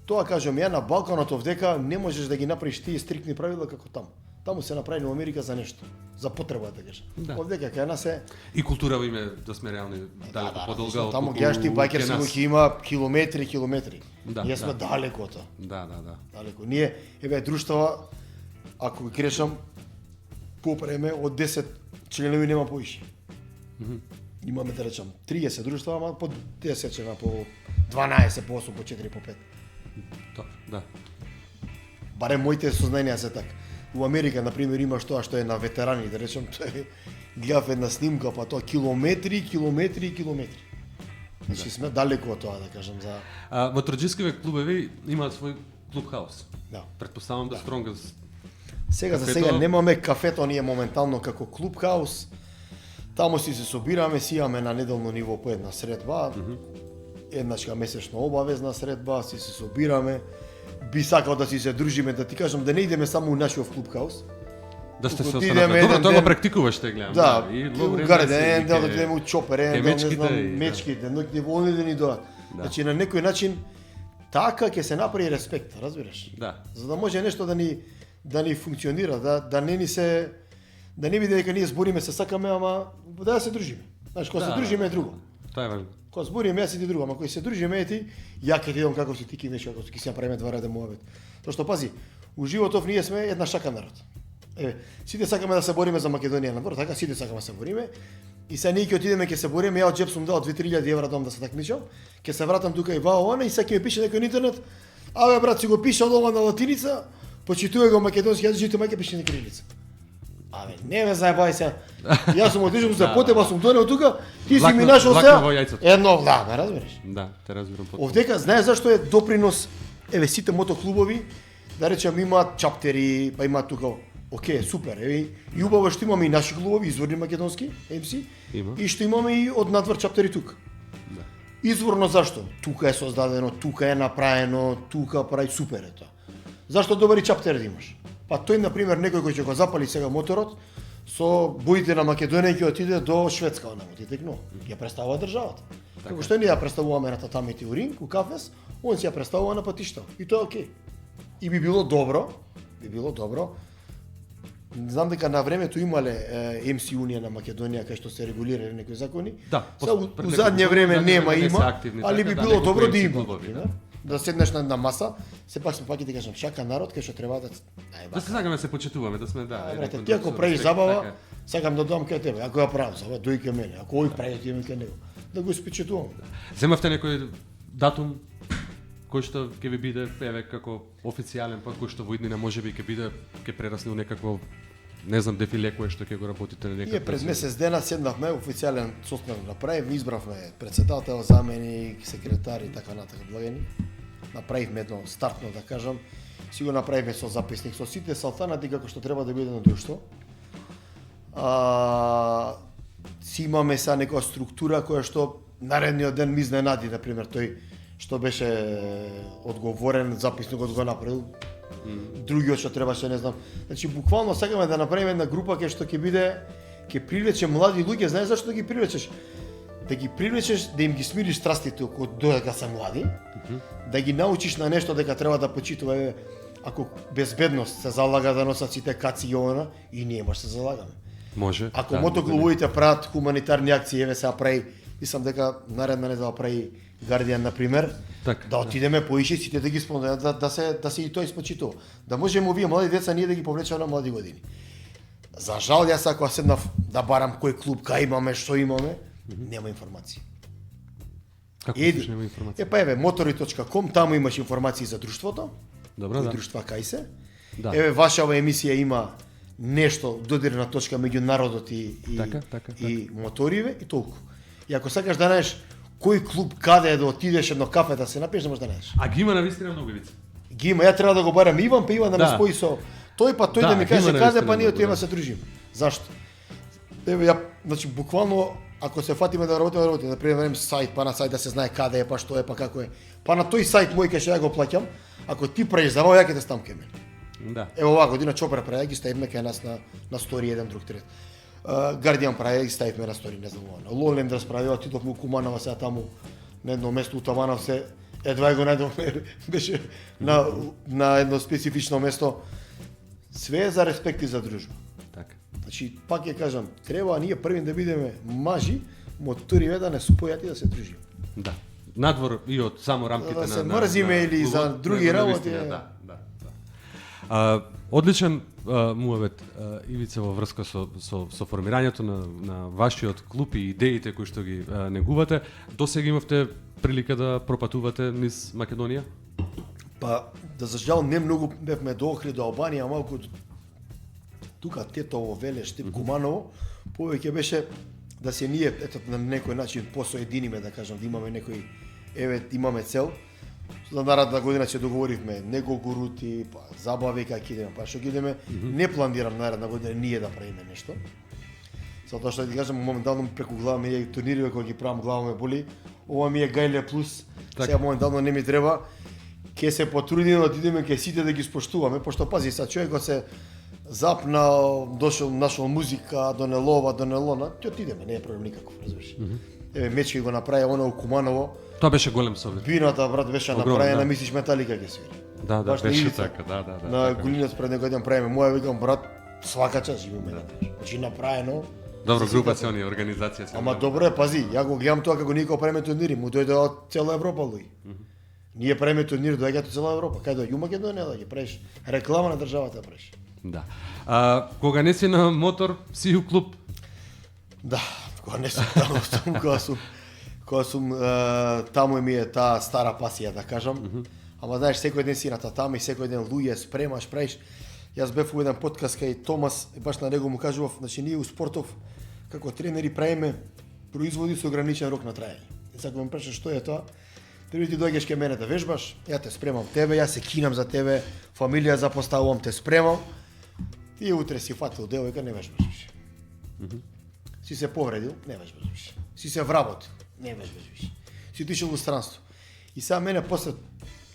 Тоа кажам, ја на Балканот овдека не можеш да ги направиш тие стриктни правила како таму. Таму се направени во Америка за нешто, за потреба да кажам. Да. Овдека кај нас е И културава име, да сме реални, далеко подолга од таму геаш ти бајкер кај нас. си има километри. Да, Ние сме да. далеко од тоа. Да. Далеко. Ние, еве, друштва, ако ги грешам, попреме од 10 членови нема поише. Имаме, да речам, 30 друштва, ама по 10 члена, по 12, по 8, по 4, по 5. Да. Барем моите сознања се така. У Америка, например, имаш тоа што е на ветерани, да речем, тоа е, гледав една снимка, па тоа километри. Значи сме далеко од тоа, да кажам, за... Моторџискиве клубови имаат свој клубхаус. Да. Предпоставам да Strongest. Сега за Кафето? сега немаме кафето, ние моментално како клубхаус. Таму си се собираме, си имаме на неделно ниво по една средба. Еднашка месечно обавезна средба, си се собираме. Би сакал да си се дружиме, да ти кажам, да не идеме само у нашиот клубхаус. Да сте се Туку останат. идеме Добро, еден тоа ден- го практикуваш, те гледам. Да, и у Ловрен Гарде, Меси, еден дел да ке- гледаме у Чопер, еден ке дел, не мечките знам, и- да. мечките, ноќите во они да ни доат. Да. Значи на некој начин така ќе се направи респект, разбираш? Да. За да може нешто да ни функционира, да не биде дека ние збориме се сакаме, ама да се дружиме. Знаеш, кога се дружиме е друго. Тоа е важно. Кога збориме јас и ти друго, ама кој се дружиме ти, ја ќе ти идам како си ти ки веш како ќе си направиме два реда муабет. Тоа што пази, у животов ние сме една шака народ. Еве, сите сакаме да се бориме за Македонија надвор, така сите сакаме да се бориме. И сега ние ќе отидеме ќе се бориме, ја од джеб сум дал 2-3 евра дом да се такмичам, ќе се вратам тука и вао она и сега ќе ми пише некој на интернет, абе брат си го пише од ова на латиница, почитуваме го македонски јазик, жите мајке пише на кирилица. Абе, не ме заебај се. Јас сум отишол за потреба, сум донел тука, ти си ми нашол сега. Едно, да, ме разбираш. Да, те разбирам потоа. Овдека знаеш зашто е допринос, еве сите мотоклубови, да речем имаат чаптери, па имаат тука. Океј, супер, еве и убаво што имаме и наши клубови, изворни македонски, MC, Има. и што имаме и од надвор чаптери тука. Да. Изворно зашто? Тука е создадено, тука е направено, тука прави супер е тоа. Зашто добри чаптер да имаш? Па тој, например, некој кој ќе го запали сега моторот, со боите на Македонија ќе отиде до Шведска, онаму, ти текно. Ја представува државата. Како што ние ја представуваме на татамите у ринг, у кафес, он си ја представува на патишта. И тоа е окей. И би било добро, знам дека на времето имале MC Унија на Македонија кај што се регулирале некои закони. Да, Сега у задње време нема има, али би било добро да има. Да седнеш на една маса, сепак сме пак и ти кажам, шака народ кај што треба да Да се сакаме се почитуваме, да сме брате, ти ако правиш забава, сакам да доам кај тебе. Ако ја правам забава, дој кај мене. Ако ој прави, ти кај него. Да го спечетувам. Земавте некој датум кој што ќе ви биде еве како официјален пат кој што во иднина можеби ќе биде ќе прерасне у некакво не знам дефиле кое што ќе го работите на некакво. Ние пред месец дена седнавме официјален состанок направивме, избравме претседател, заменик, секретар и така натака благени. Направивме едно стартно да кажам. Си го направивме со записник со сите салтанати како што треба да биде на друштво. Си имаме са некоја структура која што наредниот ден ми изненади, например, тој што беше одговорен, записникот го направил. Другиот што требаше, не знам. Значи буквално сакаме да направиме една група кај што ќе биде ќе привлече млади луѓе, знаеш зашто да ги привлечеш? Да ги привлечеш, да им ги смириш страстите додека се млади, да ги научиш на нешто дека треба да почитува, ако безбедност се залага да носат сите каци и она, и ние може се залагаме. Може. Ако мотоклубовите прават хуманитарни акции, еве сега прави, мислам дека наредна недела прави Guardian, например, така, да отидеме по сите да ги спомнат, да се и тој спочитува. Да можеме овие млади деца ние да ги повлечеме на млади години. За жал, јас ако седнав да барам кој клуб, кај имаме, што имаме, нема информации. Како нема информација? Па еве, motori.com, таму имаш информации за друштвото. Добро, да. Друштва кај се. Да. Еве, вашава емисија има нешто додирна точка меѓу народот и моториве и толку. И ако сакаш да знаеш кој клуб каде е да отидеш едно кафе да се напиеш, не можеш да најдеш. А ги има навистина многу вица. Ги има, ја треба да го барам Иван, па Иван да ме спои со тој, па тој да ми каже каде, па ние отидеме да се дружиме. Зашто? Еве ја, значи буквално ако се фатиме да работиме, да примерим сајт, па на сајт да се знае каде е, па што е, па како е. Па на тој сајт мој кај што ја го плаќам, ако ти правиш забава, ја ќе те стам кај мене. Да. Ево оваа година Чопра прави, ги ставиме кај нас на стори еден друг трет. Guardian прави, ги ставивме на стори, не знам она. Лолендерс прави, отидовме у Куманова сега таму на едно место у Таванов се едва го најдовме, беше на едно специфично место. Све е за респект и за дружба. Така. Значи, пак ја кажам, треба ние први да бидеме мажи, моториве да не спојат и да се дружиме. Да. Надвор и од само рамките да се мрзиме или за други работи. Да. Одличен муабет, Ивица, во врска со формирањето на вашиот клуб и идеите кои што ги негувате. Досега имавте прилика да пропатувате низ Македонија? Па, да за жал не многу бевме до Охрид, до Албанија, малку тука Тетово, Велеш, тип Куманово, повеќе беше да се ние на некој начин посоединиме, да кажам, да имаме некој, еве, имаме цел. За наредна година се договоривме него гурути, па забави како ќе идеме, па што ќе идеме, не планирам наредна година ние да правиме нешто. Затоа што да ти кажам, моментално преку глава ми е турнири кога ги правам, глава ме боли. Ова ми е гајле плюс. Сега моментално не ми треба. Ќе се потрудиме да отидеме кај сите да ги споштуваме, пошто пази са човекот се запнал, дошол, нашол музика, донелова, донелона, ќе отидеме, не е проблем никаков, разбираш. Еве Мечки го направи она у Куманово. Тоа беше голем совет. Бината, брат, беше направена, мислиш Металика ќе свири. Да, беше така, да. На Голинец пред некој ден правиме, моја викам, брат, свака час живееме. Значи направено, Добро, групациони организација. Ама добро е, пази, ја го гледам тоа како ние го правиме турнири, му дојде од цела Европа луѓе. Ние правиме турнир, доаѓаат од цела Европа. Кај доаѓа? Ја Македонија доаѓа, правиш реклама на државата правиш. Да. Кога не си на мотор, си у клуб? Да, кога не сум таму, кога сум таму ми е таа стара пасија, да кажам. Ама знаеш, секој ден си на татами, секој ден луѓе спремаш, правиш. Јас бев у еден подкаст кај Томас и баш на него му кажував, значи ние у спортов како тренери правиме производи со ограничен рок на траење. И сакам ме прашаш што е тоа? Први ти доаѓаш кај мене да вежбаш, ја те спремам тебе, јас се кинам за тебе, фамилија запоставувам, те спремам. Ти утре си фатил девојка, не вежбаш више. Си се повредил, не вежбаш више. Си се вработил, не вежбаш више. Си отишел во странство. И сега мене после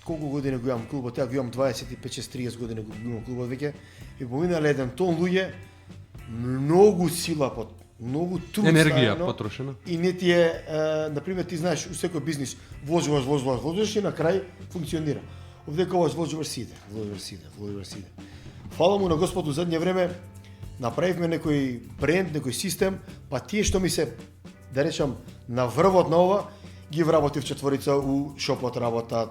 колку години го имам клубот, ја го имам 25-30 години го имам клубот веќе, и поминале еден тон луѓе, многу сила многу труд Енергија ставено, потрошена. и не ти е, например, ти знаеш, у секој бизнис вложуваш и на крај функционира. Овде кога вложуваш си иде. Фала му на Господ, у задње време направивме некој бренд, некој систем, па тие што ми се, да речам, на врвот на ова, ги вработив четворица, у шопот работат,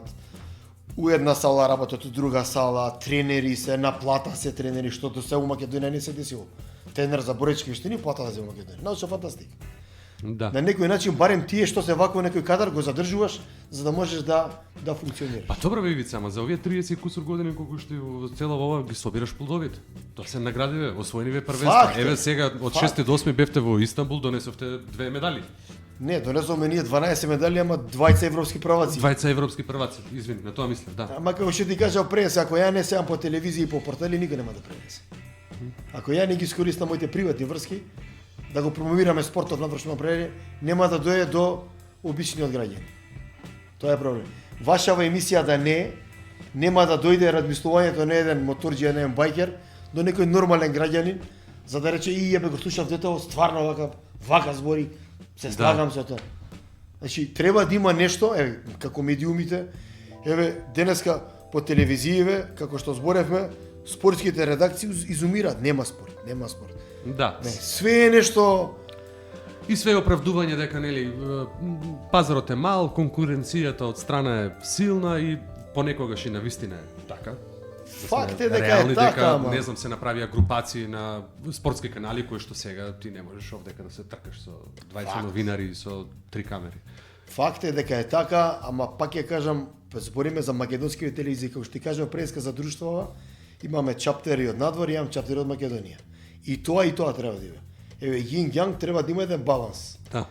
у една сала работат, у друга сала, тренери се, на плата се тренери, што до се у Македонија не се десило. Тренер за боречки вештини, плата да се у Македонија. Научно фантастик. Да. На некој начин, барем тие што се вакво некој кадар го задржуваш, за да можеш да функционираш. Па добро бе, Ивица, ама за овие 30 кусур години колку што во цела ова ги собираш плодовите. Тоа се наградиве, освоениве првенства. Факт е. Еве сега од 6 до 8 бевте во Истанбул, донесовте 2 медали. Не, донесовме ние 12 медали, ама 20 европски прваци. 20 европски прваци. Извини, на тоа мислев, да. Ама како што ти кажав пред, ако ја не сеам по телевизија и по портали, никој нема да пренесе. Ако ја не ги искористам моите приватни врски, да го промовираме спортот на што направи, нема да дојде до обичниот граѓани. Тоа е проблем. Вашава емисија да нема да дојде размислувањето на еден моторџија, на еден байкер, до некој нормален граѓанин, за да рече и јабе го слушав детето, стварно вака збори, се слагам со тоа. Значи, треба да има нешто, еве, како медиумите, еве, денеска по телевизијеве, како што зборевме, спортските редакции изумираат, нема спорт. Да. Не, све е нешто. И све оправдување дека нели пазарот е мал, конкуренцијата од страна е силна и понекогаш и на вистина е така. Факт е дека Реални е така, дека, ама. не знам, се направија групации на спортски канали кои што сега ти не можеш овдека да се тркаш со 20 новинари и со 3 камери. Факт е дека е така, ама пак ќе кажам, збориме за македонските телевизии, како што ти кажам преска за друштвова, имаме чаптери од надвор, имам чаптери од Македонија. И тоа треба да има. Еве, јинг-јанг треба да има еден баланс. Да.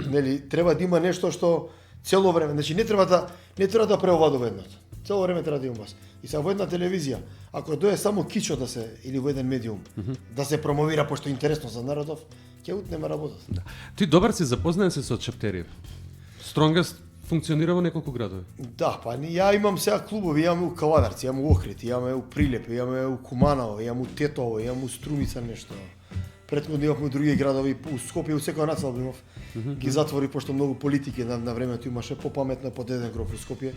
Нели, треба да има нешто што цело време, значи не треба да преовладува едното. Цело време треба да има бас. И сега во една телевизија, ако дое само кичо да се или во еден медиум, да се промовира пошто е интересно за народов, ќе утнеме работата. Да. Ти добар си запознаен се со чаптериев. Стронгест функционира во неколку градови. Да, па ја имам сега клубови, имаме у Кавадарци, имаме у Охрид, имаме у Прилеп, имаме у Куманово, имаме у Тетово, имаме у Струмица нешто. Претходно имавме у други градови, у Скопје, у секој нацел имав. Ги затвори пошто многу политики на времето имаше попаметно под еден гроб у Скопје.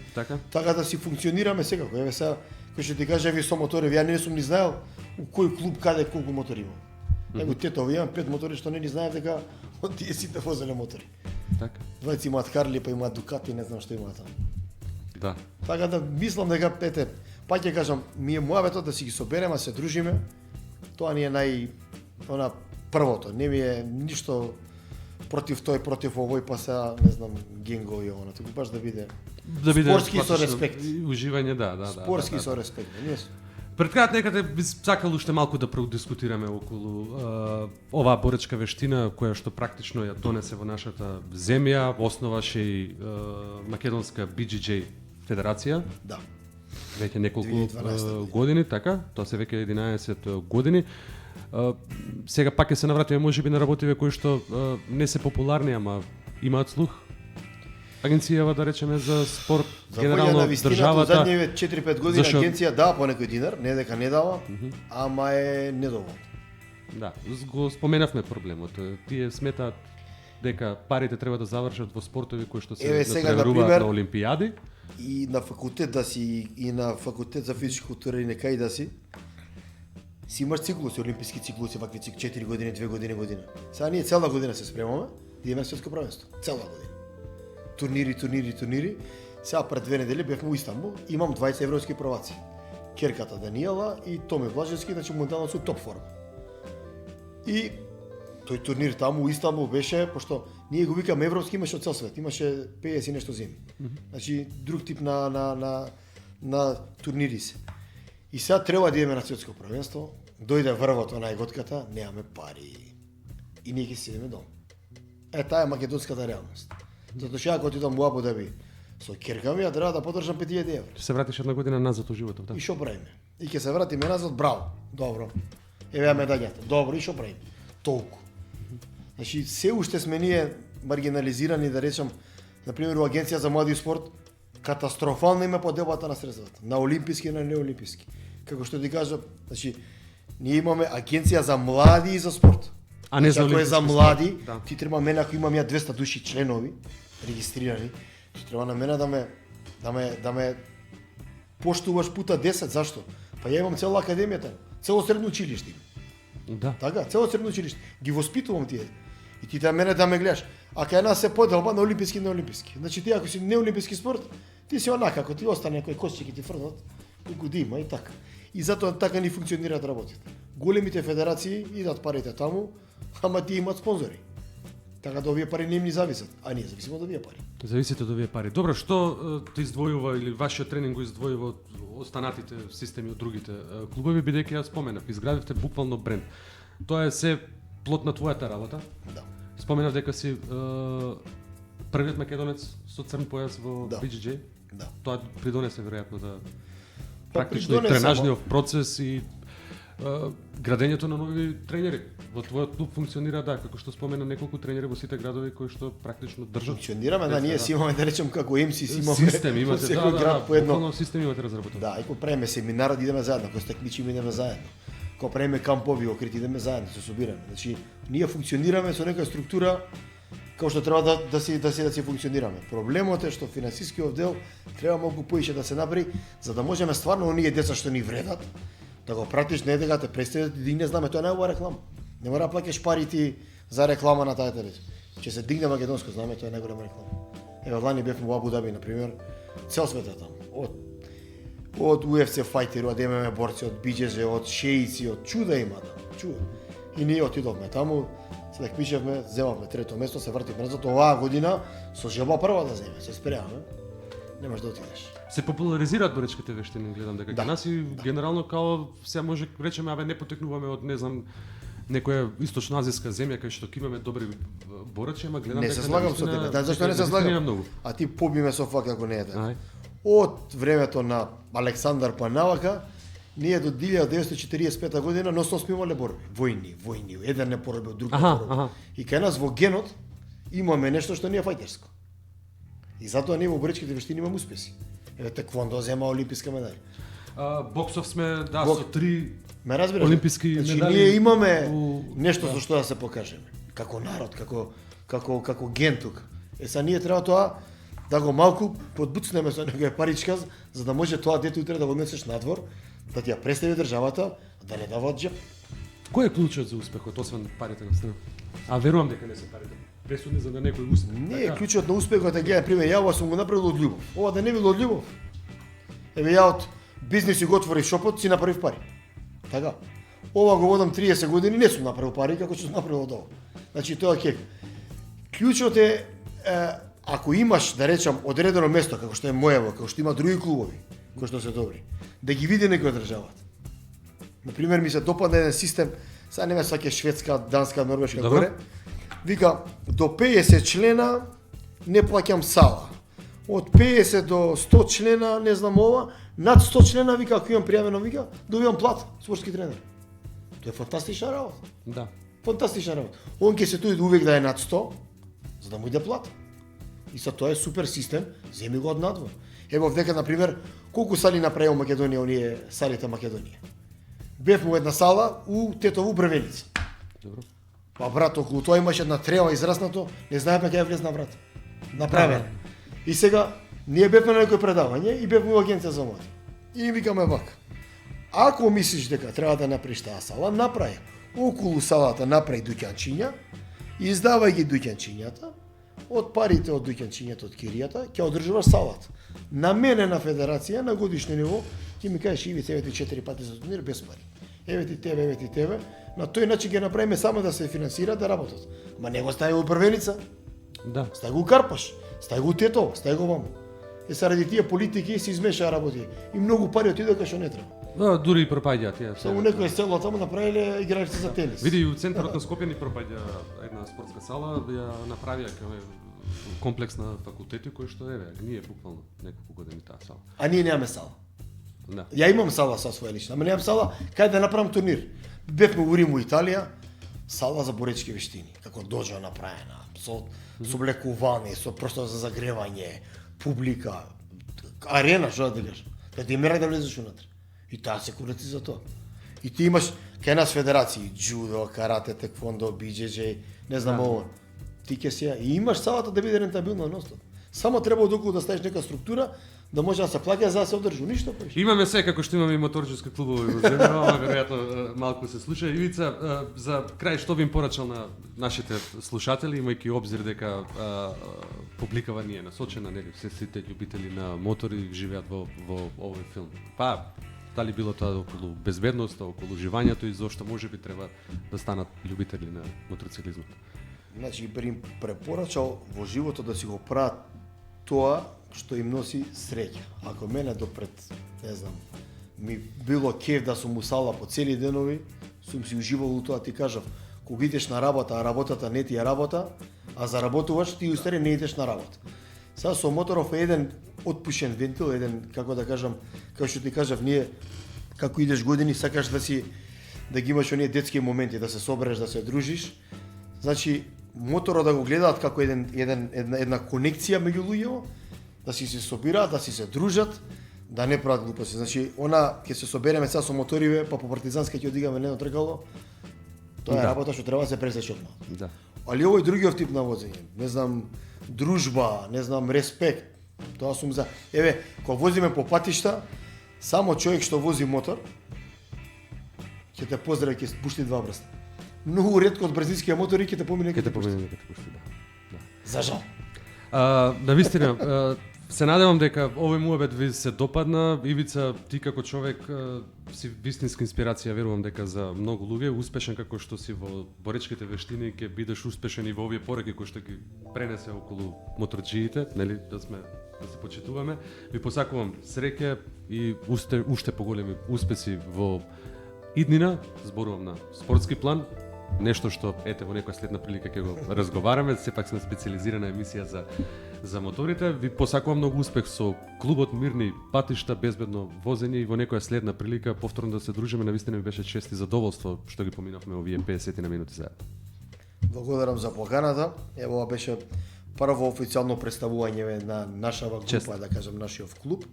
Така да си функционираме секако. Еве сега, кој ќе ти каже, еве со мотори, ја не сум ни знаел у кој клуб каде колку мотори имам. Него Тетово имам 5 мотори што не ни знаев дека од тие сите возеле мотори. Така. Двајци имаат Карли, па имаат Дукати, не знам што имаат таму. Да. Така да мислам дека па ќе кажам, ми е муабетот да си ги собереме, се дружиме. Тоа ни е првото, не ми е ништо против тој, против овој, па сега не знам генгови она, туку баш да биде спортски со респект. Уживање, да. Спортски со респект. Пред крајот некаде би сакал уште малку да продискутираме околу оваа боречка вештина која што практично ја донесе во нашата земја, основаше и македонска BJJ федерација. Да. Веќе неколку години, така? Тоа се веќе 11 години. Сега пак ќе се навратиме можеби на работиве кои што не се популарни, ама имаат слух. Агенцијава, да речеме, за спорт, генерално државата. За задниве 4-5 години агенција дава по некој динар, не дека не дава, ама е недоволно. Да, го споменавме проблемот. Тие сметаат дека парите треба да завршат во спортови кои што се натпреваруваат на олимпијади. И на факултет да си, и на факултет за физичко култура и некај да си, си имаш циклуси, олимписки циклуси, вакви 4 години, 2 години, година. Сега ние цела година се спремаме да имаме светско правенство. Цела година. Турнири. Сега пред 2 недели бевме у Истанбул, имам 20 европски праваци. Керката Даниела и Томи Блажевски, значи моментално се топ форма. И тој турнир таму у Истанбул беше, пошто ние го викаме европски, имаше од цел свет, имаше 50 и нешто земи. Значи друг тип на турнири се. И сега треба да идеме на светско правенство, дојде врвото најготката, немаме пари. И ние ќе седеме дом. Таа е македонската реалност. Затоа што ако отидам во Абу Даби со керка ми, треба да подржам 5000 евра. Ќе се вратиш една година назад во животот, да? И што правиме? И ќе се вратиме назад, браво, добро. Еве ја медаљата, добро, и што правиме? Толку. Значи, се уште сме ние маргинализирани, да речам, например, во Агенција за млади и спорт, катастрофално има поделбата на средствата, на олимписки и на неолимписки. Како што ти кажа, значи, ние имаме Агенција за млади и за спорт. А не за Ако е за олимписки млади, спорт, да. ти треба мене, ако имам ја 200 души членови, регистрирани, ти треба на мене да ме поштуваш пута 10, зашто? Па ја имам цела академијата, цело средно училиште. Да. Така, цело средно училиште. Ги воспитувам тие. И ти да мене да ме гледаш. Ака една се поделба на олимписки и неолимписки. Значи ти ако си неолимписки спорт, ти си онака, ако ти остане некои косчики ти фрдат, колку да има и така. И затоа така ни функционираат работите. Големите федерации идат парите таму, ама ти имат спонзори. Така да овие пари не им ни зависат, а ние зависиме од овие пари. Зависите од овие пари. Добро, што те издвојува или вашиот тренинг го издвојува од останатите системи од другите клубови, бидејќи ја споменав, изградивте буквално бренд. Тоа е се плод на твојата работа. Да. Споменав дека си првиот македонец со црн појас во Да. BJJ. Да. Тоа придонесе веројатно да Па, практично и придонесе, тренажниот процес и градењето на нови тренери. Во твојот клуб функционира, да, како што спомена, неколку тренери во сите градови кои што практично држат. Функционираме, да, ние си имаме, да речем, како МС, си имаме Систем имате, во секој град по едно. буквално систем имате разработен. Да, и кога правиме семинар, да идеме заедно, кога стакмичи идеме заедно. Кога правиме кампови окрити, идеме заедно, се собираме. Значи, ние функционираме со нека структура како што треба да си функционираме. Проблемот е што финансискиот дел треба малку поише да се направи, за да можеме стварно оние деца што ни вредат, да го пратиш не дека те представи да ти дигне знаме, тоа не е реклама. Не мора да плаќаш пари ти за реклама на таа телевизија. Ќе се дигне македонско знаме, тоа е најголема реклама. Ева лани бевме во Абу Даби, на пример, цел свет е таму. Од UFC фајтери, од ММА борци, од BJJ, од шеици, од чуда има таму, чуда. И ние отидовме таму, се такмичевме, земавме трето место, се вртивме назад оваа година со желба прва да земе, се спреаме. Немаш да отидеш. Се популаризираат боречките вештини, гледам дека Да, кај нас и генерално као се може речеме абе не потекнуваме од не знам некоја источноазијска земја кај што имаме добри борачи, ама гледам Не дека се слагам со тебе, да, зашто не се слагам? многу. А ти побиме со фак ако не е така. Ај. Од времето на Александар Панавака, ние до 1945 година носно сме имале борби. Војни, еден не поробил, друг не поробил. Аха. И кај нас во генот имаме нешто што не е фајтерско. И затоа ние во боречките вештини имаме успеси. Еве теквондо зема олимписка медаља. Боксов сме, да, Бок- со 3 Ме разбираш? олимписки значи, медали. ние имаме у- нешто за што да се покажеме. Како народ, како ген тука. Са ние треба тоа да го малку подбуцнеме со некоја паричка, за да може тоа дете утре да го несеш надвор, да ти ја представи државата, да не дава од джеп. Кој е клучот за успехот, освен парите на страна? А верувам дека не се парите. Пресудни за да некој успех. Не е така? клучот на успехот, да гледам пример, ја ова сум го направил од љубов. Ова да не било од љубов. Еве ја од бизнис и го отворив шопот, си направив пари. Така. Ова го водам 30 години, не сум направил пари како што сум направил од ова. Значи тоа ќе. Клучот е, ако имаш, да речам, одредено место како што е моево, како што има други клубови, кои што се добри, да ги види некој од државата. Например, ми се допадна еден систем, сега не ме сваќа Шведска, Данска, Норвешка Добро. горе. Вика, до 50 члена не плаќам сала. Од 50 до 100 члена, не знам ова, над 100 члена, вика, ако имам пријавено, вика, добивам плата, спортски тренер. Тоа е фантастична работа. Да. Фантастична работа. Он ќе се туди увек да е над 100, за да му иде плата. И за тоа е супер систем, земи го од надвор. Ево дека, например, колку сали направил Македонија, оние салите Македонија. Бевме во една сала у Тетово Брвеница. Добро. Па брат, околу тоа имаше една трева израснато, не знаеме кај влезна брат. Направено. И сега ние бевме на некој предавање и бевме во агенција за млади. И викаме вака. Ако мислиш дека треба да направиш таа сала, направи. Околу салата направи дуќанчиња, издавај ги дуќанчињата, од парите од дуќанчињата од киријата, ќе одржуваш салата. На мене на федерација на годишно ниво ќе ми кажеш Ивица, еве ти 4 пати за турнир без пари. Еве ти тебе. На тој начин ќе направиме само да се финансира да работат. Ма не го стави во првеница. Да. Стај го карпаш, стај го тето, стај го ваму. И заради тие политики се измеша работи. И многу пари отидоа кај што не треба. Да, дури и пропаѓа тие. Само некој село таму направиле играчи за тенис. Види, и у центарот на Скопје ни пропаѓа една спортска сала, ја направија кај комплекс на факултети кој што еве, ние буквално неколку години таа сала. А ние немаме сала. Да. Ја имам сала со своја лична, ама немам сала кај да направам турнир. Бевме во Рим, во Италија, сала за боречки вештини, како доџа направена, со облекување, со простор за загревање, публика, арена, што да кажам. Да ти мерак да влезеш унатре. И таа се курети за тоа. И ти имаш кај нас федерации, джудо, карате, теквондо, биџеџе, не знам ово. Ти ќе се и имаш салата да биде рентабилна ностоп. Само треба одоколу да ставиш нека структура да може да се плаќа за да се одржи ништо повеќе. Имаме се како што имаме и моторчески клубови во земјава, ама веројатно малку се слуша. Ивица, за крај што би им порачал на нашите слушатели, имајќи обзир дека публикава ни е насочена, нели, сите љубители на мотори живеат во овој филм. Па, дали било тоа околу безбедноста, околу живањето и зошто можеби треба да станат љубители на мотоциклизмот. Значи, би им препорачал во животот да си го прават тоа што им носи среќа. Ако мене допред, не знам, ми било кеф да сум у сала по цели денови, сум си уживал у тоа, ти кажав, кога идеш на работа, а работата не ти е работа, а заработуваш, ти устари не идеш на работа. Сега со моторов е еден отпушен вентил, еден, како да кажам, како што ти кажав, ние, како идеш години, сакаш да ги имаш оние детски моменти, да се собереш, да се дружиш. Значи, моторот да го гледаат како една конекција меѓу луѓето, да си се собираат, да си се дружат, да не прават глупости. Значи, ќе се собереме сега со моториве, па по партизански ќе одигаме на едно тркало. Тоа е работа што треба да се пресече одма. Да. Али овој другиот тип на возење, не знам, дружба, не знам, респект, тоа сум за. Еве, кога возиме по патишта, само човек што вози мотор ќе те поздрави, ќе пушти два прста. Многу ретко од бразилскија мотори ќе те помине, ќе те пушти. Да. За жал. Навистина, се надевам дека овој муабет ви се допадна. Ивица, ти како човек си вистинска инспирација, верувам дека за многу луѓе, успешен како што си во боречките вештини, ќе бидеш успешен и во овие пораки кои што ги пренесе околу моторџиите, нели, да се почитуваме. Ви посакувам среќа и уште поголеми успеси во иднина, зборувам на спортски план. Нешто што, ете, во некоја следна прилика ќе го разговараме, сепак сме специализирана емисија за моторите. Ви посакувам многу успех со клубот Мирни патишта, безбедно возење и во некоја следна прилика повторно да се дружиме. Навистина ми беше чест и задоволство што ги поминавме овие 50 на минути заедно. Благодарам за поканата. Ево, ова беше прво официјално представување на нашава група, Чест. да кажам, нашиот клуб.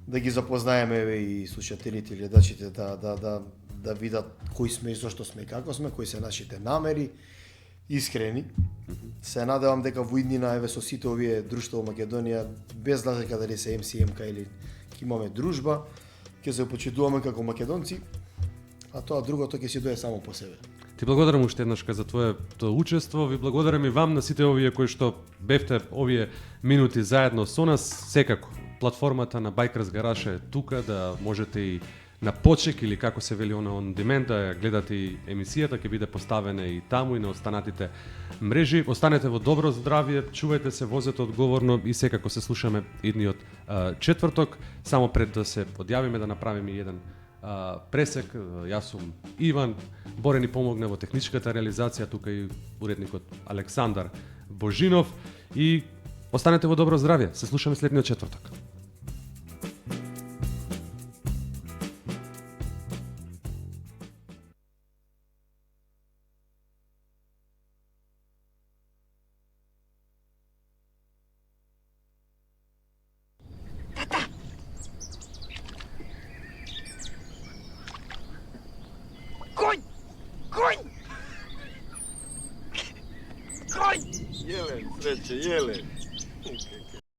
Да ги запознаеме и слушателите, гледачите да видат кои сме и зошто сме и како сме, кои се нашите намери, искрени. Се надевам дека во иднина, еве, со сите овие друштва во Македонија, без разлика дали се МСМК или ќе имаме дружба, ќе се почитуваме како македонци, а тоа другото ќе си дое само по себе. Ти благодарам уште еднаш за твоето учество, ви благодарам и вам на сите овие кои што бевте овие минути заедно со нас. Секако, платформата на Bikers Garage е тука, да можете и на почек или како се вели она on demand да ја гледате и емисијата, ќе биде поставена и таму и на останатите мрежи. Останете во добро здравје, чувајте се, возете одговорно и секако се слушаме идниот четврток. Само пред да се одјавиме да направиме еден пресек. Јас сум Иван, Боре ни помогна во техничката реализација, тука и уредникот Александар Божинов и останете во добро здравје. Се слушаме следниот четврток. Jelen, sreće, jelen.